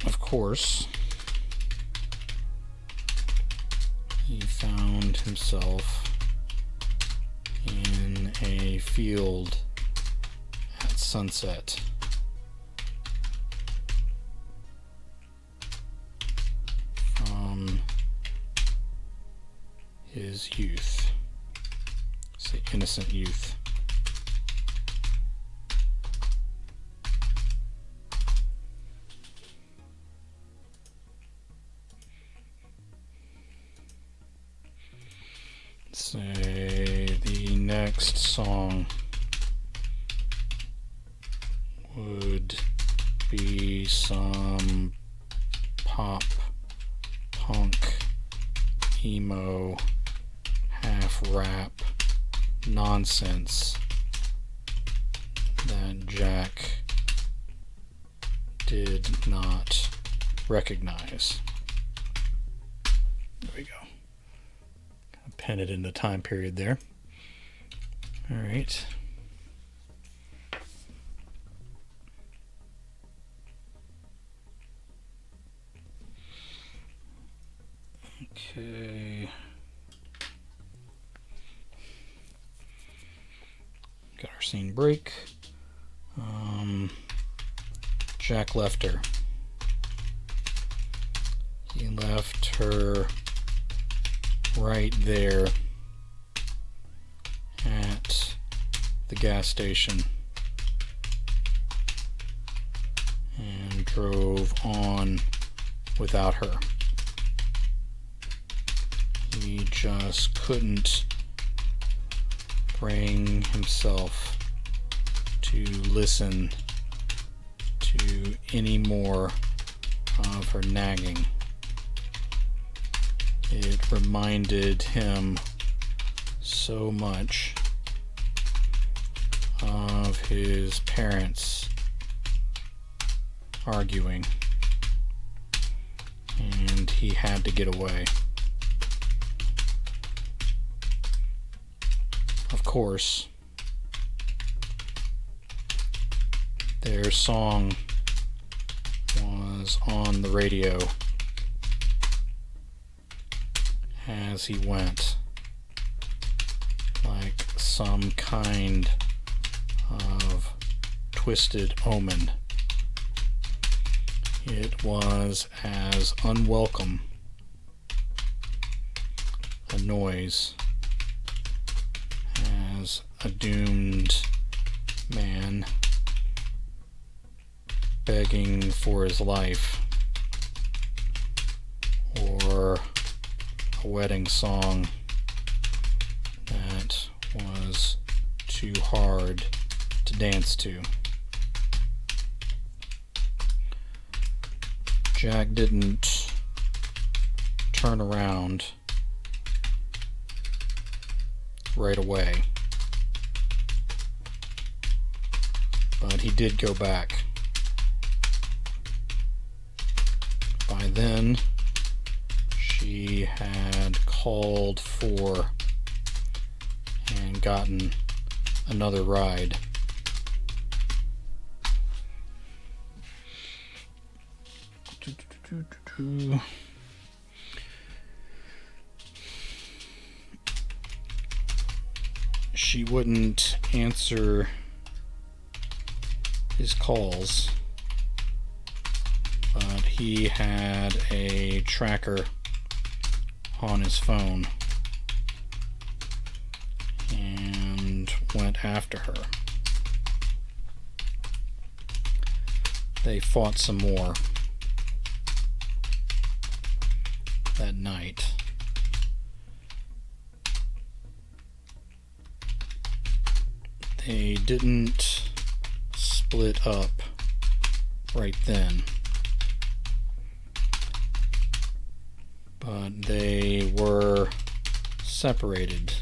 Of course, he found himself in a field at sunset. From his youth, say innocent youth. Say the next song would be some pop, punk, emo, half rap nonsense that Jack did not recognize. There we go. Pen it in the time period there. All right. Okay. Got our scene break. Jack left her. He left her right there at the gas station and drove on without her. He just couldn't bring himself to listen to any more of her nagging. It reminded him so much of his parents arguing, and he had to get away. Of course, their song was on the radio as he went, like some kind of twisted omen. It was as unwelcome a noise as a doomed man begging for his life, or a wedding song that was too hard to dance to. Jack didn't turn around right away, but he did go back. By then, she had called for and gotten another ride. She wouldn't answer his calls, but he had a tracker on his phone and went after her. They fought some more that night. They didn't split up right then, but they were separated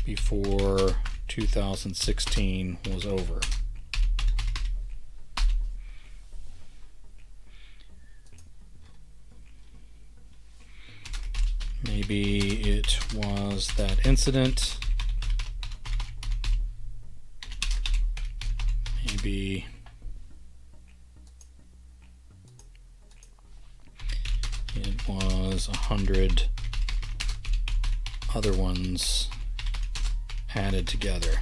before 2016 was over. Maybe it was that incident. Maybe it was 100 other ones added together.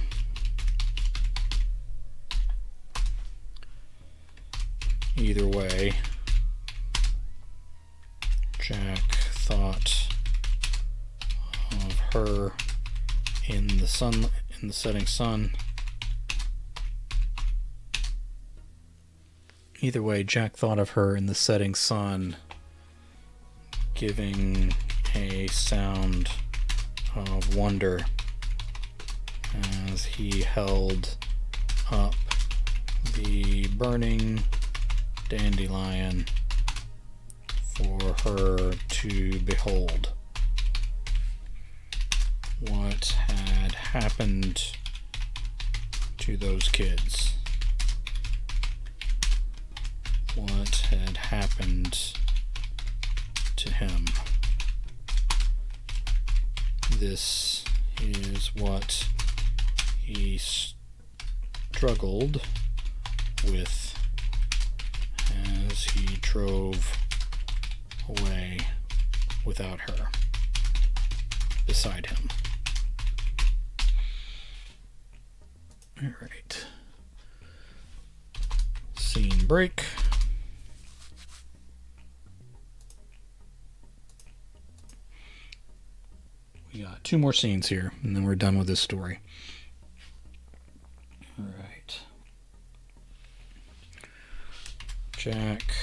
Either way, Jack thought of her in the setting sun. Either way, Jack thought of her in the setting sun, giving a sound of wonder as he held up the burning dandelion for her to behold. What had happened to those kids? What had happened to him? This is what he struggled with as he drove away without her beside him. All right. Scene break. We got 2 more scenes here, and then we're done with this story. All right. Jack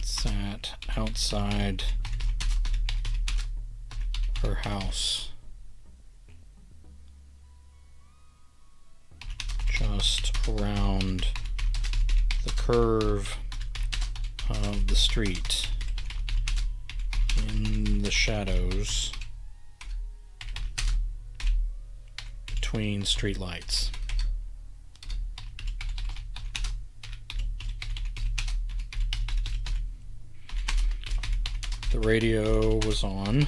sat outside her house, just around the curve of the street, in the shadows between streetlights. The radio was on,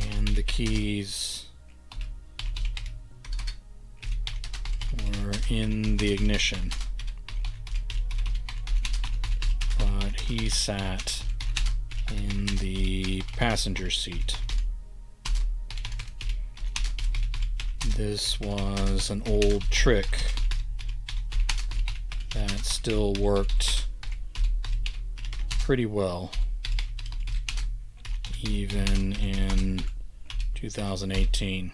and the keys were in the ignition, but he sat in the passenger seat. This was an old trick that still worked pretty well, even in 2018.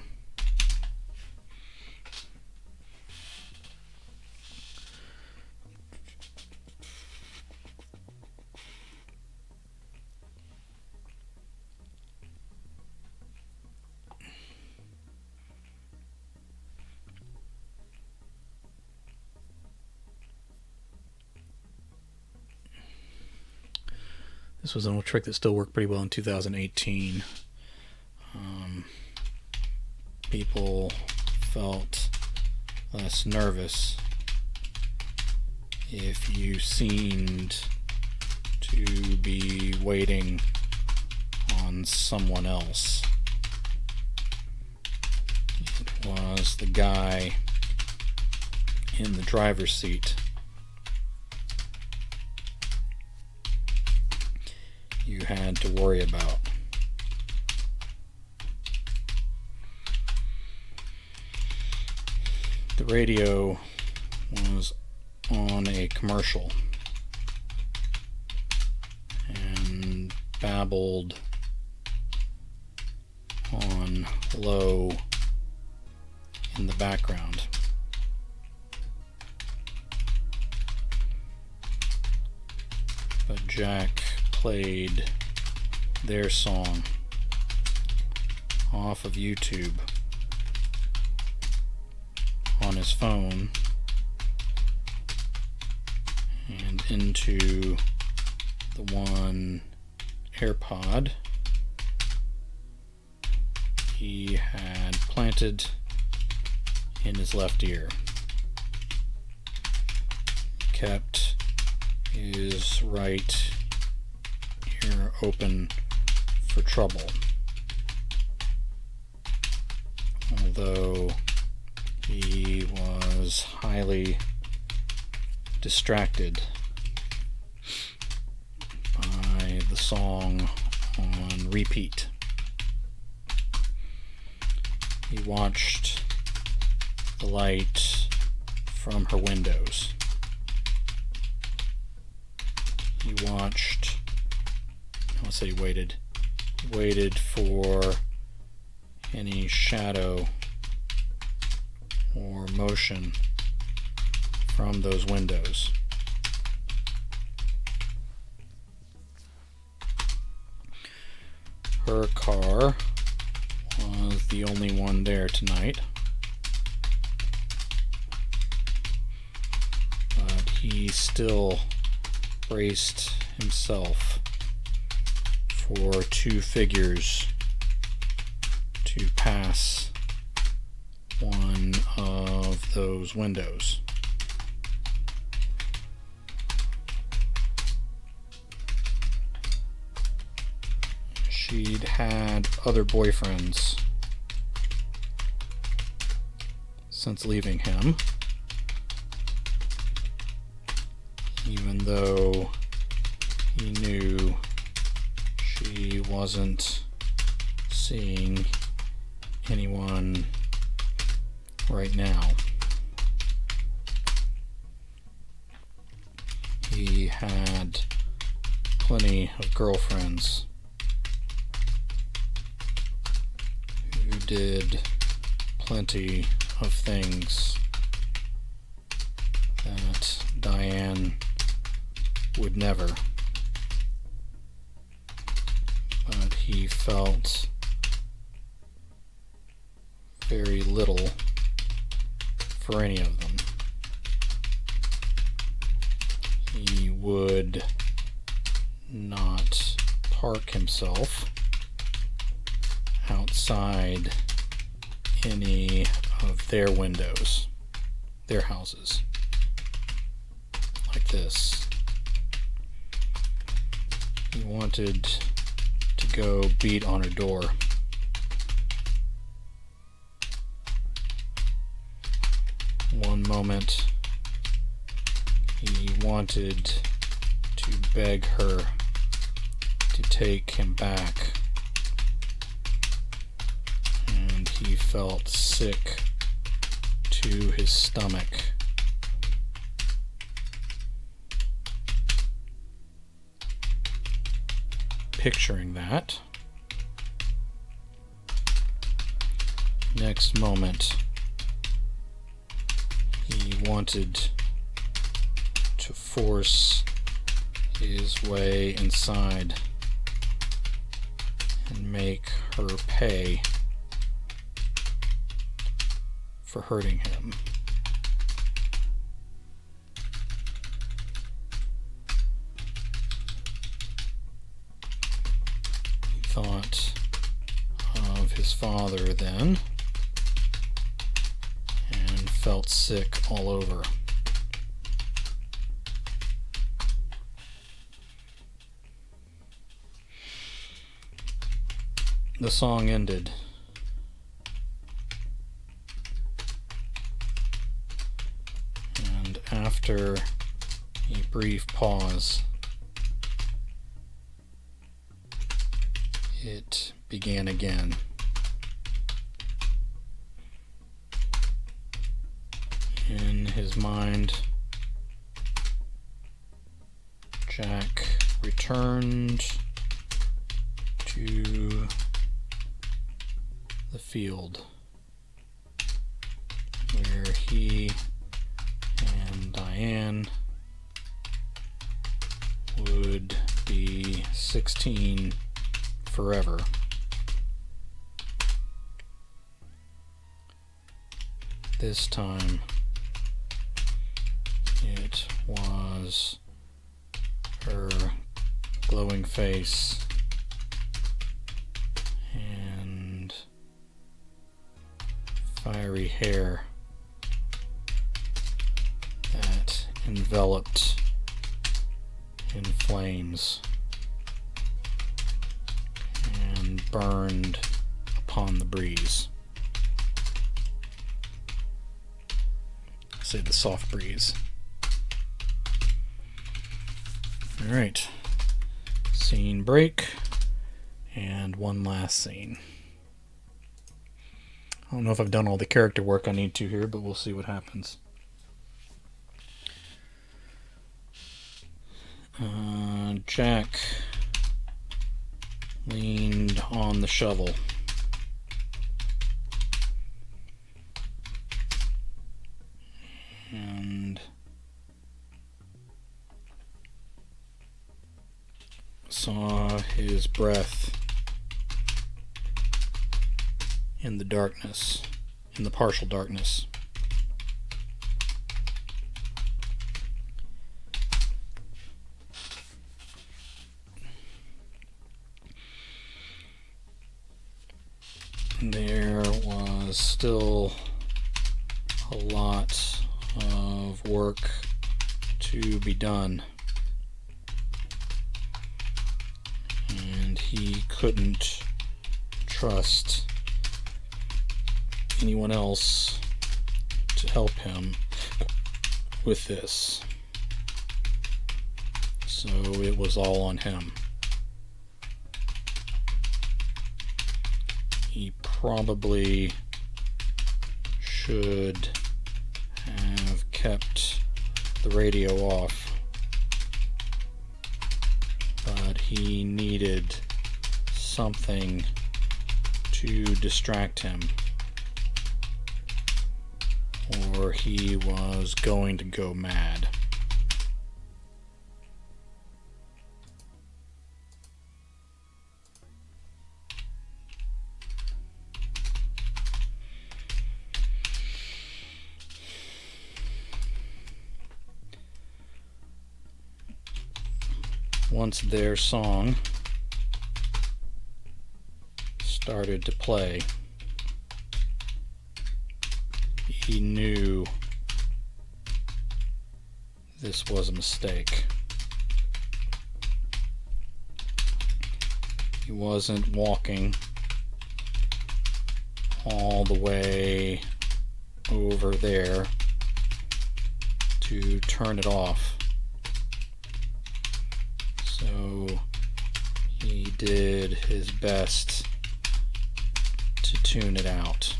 This was an old trick that still worked pretty well in 2018. People felt less nervous if you seemed to be waiting on someone else. It was the guy in the driver's seat. You had to worry about. The radio was on a commercial and babbled on low in the background. But Jack played their song off of YouTube on his phone and into the one AirPod he had planted in his left ear. He kept his right ear open for trouble, although he was highly distracted by the song on repeat. He watched the light from her windows. He watched, let's say he waited for any shadow or motion from those windows. Her car was the only one there tonight, but he still braced himself for 2 figures to pass one of those windows. She'd had other boyfriends since leaving him, even though he knew she wasn't seeing anyone right now. He had plenty of girlfriends who did plenty of things that Diane would never. But he felt very little for any of them. He would not park himself outside any of their windows, their houses, like this. He wanted to go beat on her door. One moment, he wanted to beg her to take him back, and he felt sick to his stomach. Picturing that. Next moment, he wanted to force his way inside and make her pay for hurting him. He thought of his father then and felt sick all over. The song ended. And after a brief pause, it began again. In his mind, Jack returned to the field where he and Diane would be 16 forever. This time it was her glowing face and fiery hair that enveloped in flames and burned upon the breeze. Say the soft breeze. Alright. Scene break. And one last scene. I don't know if I've done all the character work I need to here, but we'll see what happens. Jack leaned on the shovel. And saw his breath in the darkness, in the partial darkness. There was still a lot of work to be done, and he couldn't trust anyone else to help him with this, so it was all on him. he probably should have kept the radio off, but he needed something to distract him, or he was going to go mad. Once their song started to play, he knew this was a mistake. He wasn't walking all the way over there to turn it off. So he did his best to tune it out.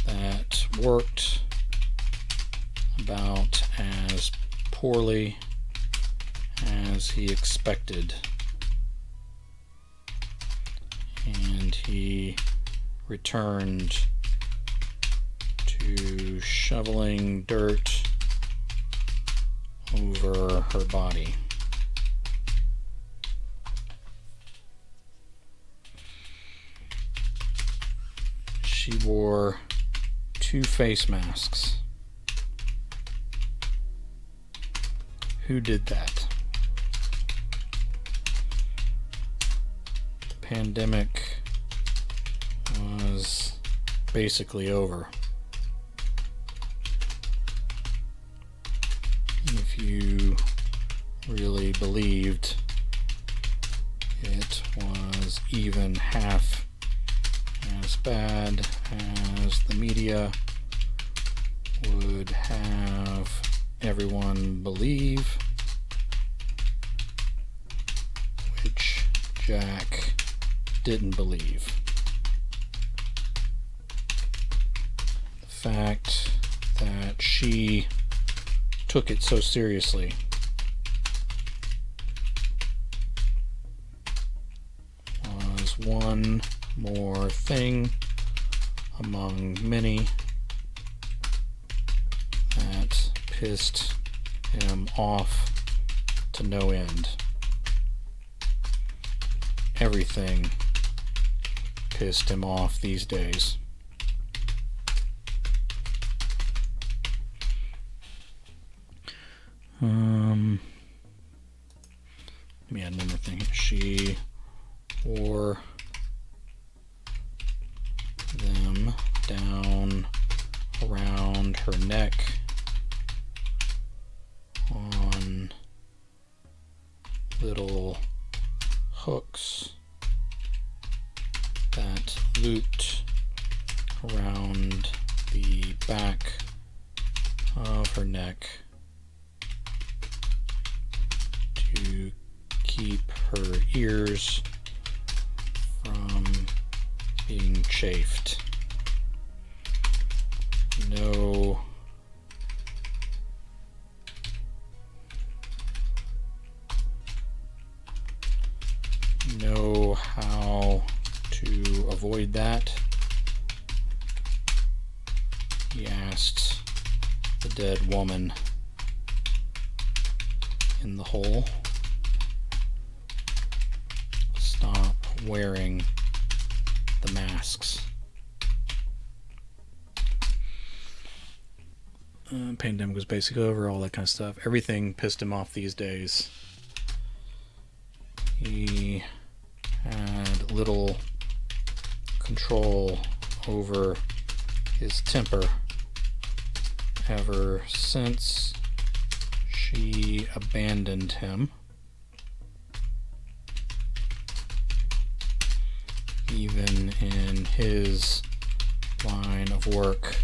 That worked about as poorly as he expected, and he returned to shoveling dirt over her body. She wore 2 face masks. Who did that? The pandemic was basically over. If you really believed it was even half as bad as the media would have everyone believe, which Jack didn't believe. The fact that she took it so seriously was one more thing among many that pissed him off to no end. Everything pissed him off these days. Let me add one more thing. She wore them down around her neck on little hooks that looped around the back of her neck to keep her ears from being chafed. No how to avoid that. He asked the dead woman in the hole, stop wearing the masks. Pandemic was basically over, all that kind of stuff. Everything pissed him off these days. He had little control over his temper ever since she abandoned him. Even in his line of work,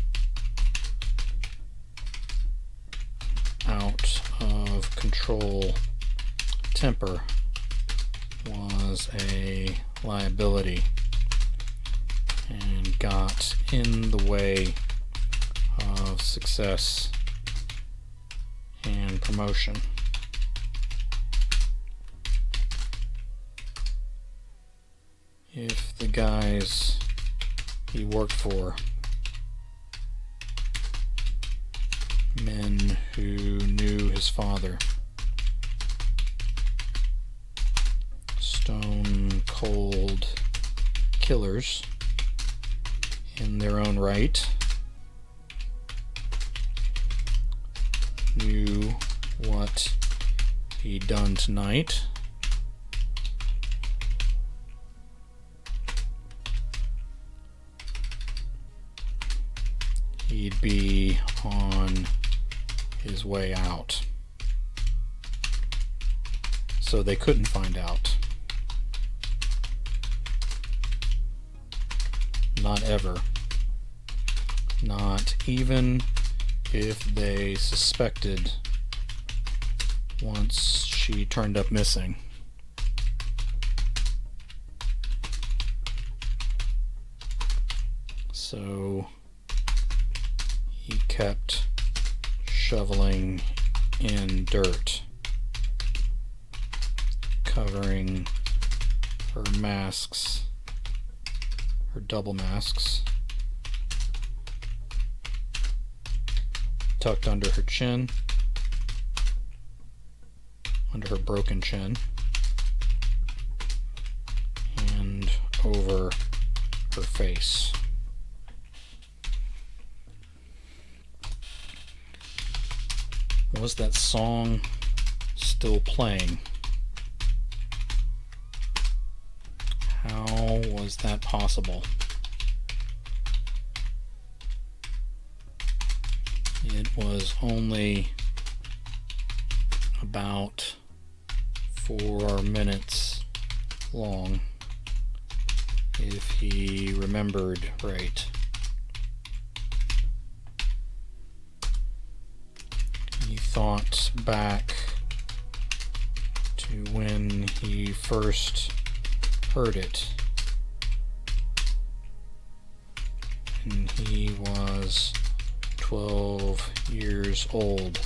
out of control temper was a liability and got in the way of success and promotion. If the guys he worked for, men who knew his father, stone cold killers in their own right, knew what he'd done tonight, he'd be on his way out. So they couldn't find out. Not ever. Not even if they suspected once she turned up missing. So he kept shoveling in dirt, covering her masks, her double masks, tucked under her chin, under her broken chin, and over her face. Was that song still playing? How was that possible? It was only about 4 minutes long, if he remembered right. He thought back to when he first heard it, and he was 12 years old,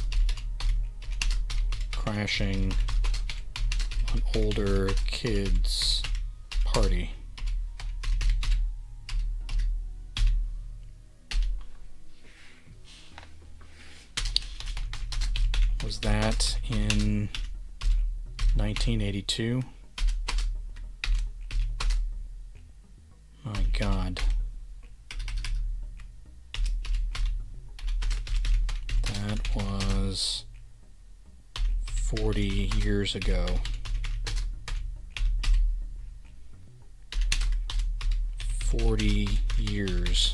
crashing an older kid's party. Was that in 1982? My God. That was 40 years ago. 40 years.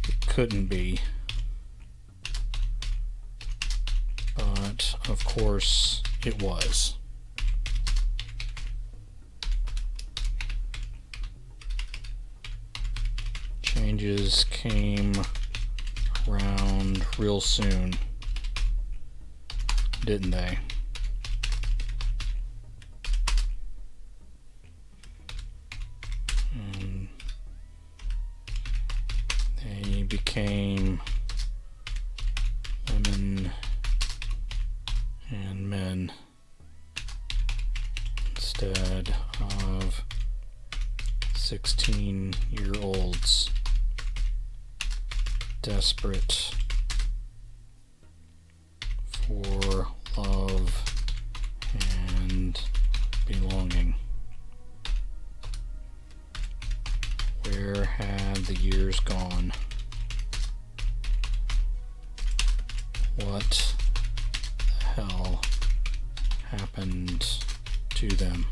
It couldn't be. But, of course, it was. Changes came around real soon, didn't they? And they became women and men instead of 16-year-olds desperate for love and belonging. Where had the years gone? What the hell happened to them?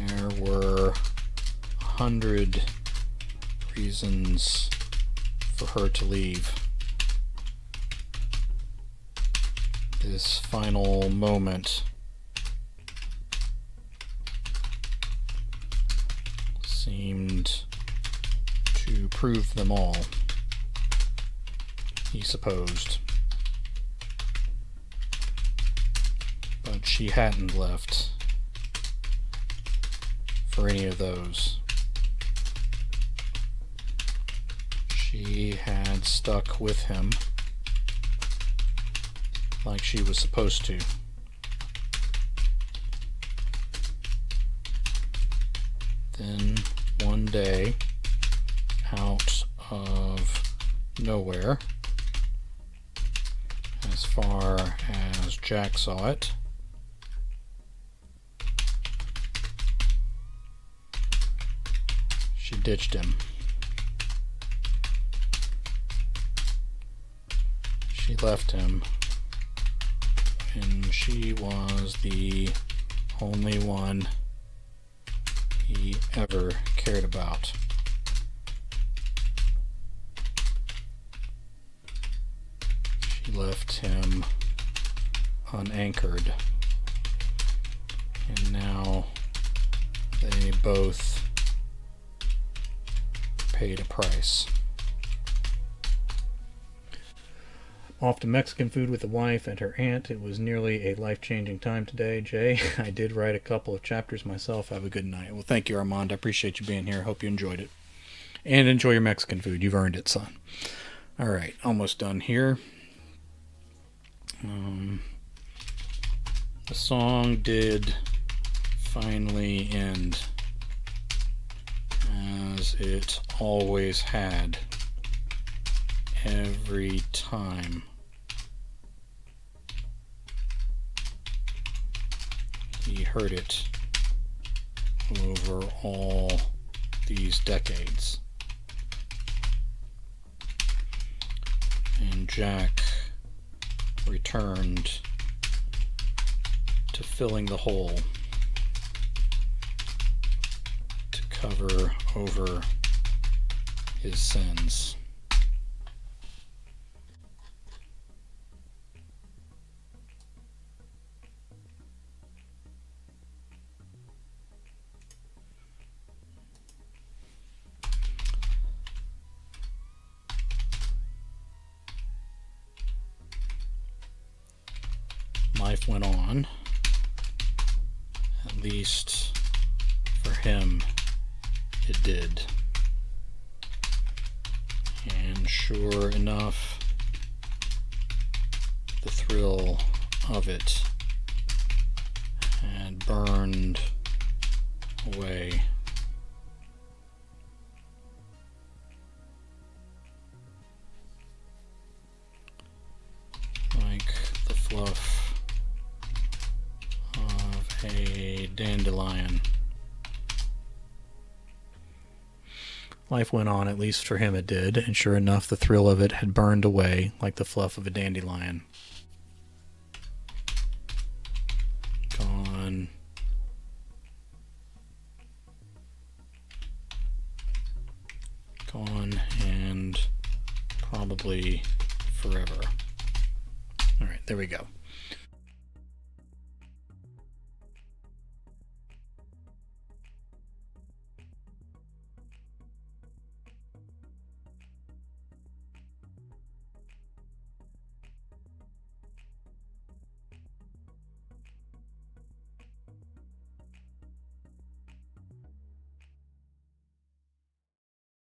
There were 100 reasons for her to leave. This final moment seemed to prove them all. he supposed. But she hadn't left for any of those. She had stuck with him like she was supposed to. Then one day, out of nowhere, as far as Jack saw it, she ditched him. She left him, and she was the only one he ever cared about. She left him unanchored, and now they both paid a price. Off to Mexican food with the wife and her aunt. It was nearly a life-changing time today, Jay. I did write a couple of chapters myself. Have a good night. Well, thank you, Armand. I appreciate you being here. Hope you enjoyed it. And enjoy your Mexican food. You've earned it, son. All right, almost done here. The song did finally end, as it always had, every time. He heard it over all these decades. And Jack returned to filling the hole, to cover over his sins. Life went on, at least for him it did. And sure enough, the thrill of it had burned away. Like the fluff of a dandelion. Life went on, at least for him it did, and sure enough, the thrill of it had burned away like the fluff of a dandelion. Gone. Gone, and probably forever. All right, there we go.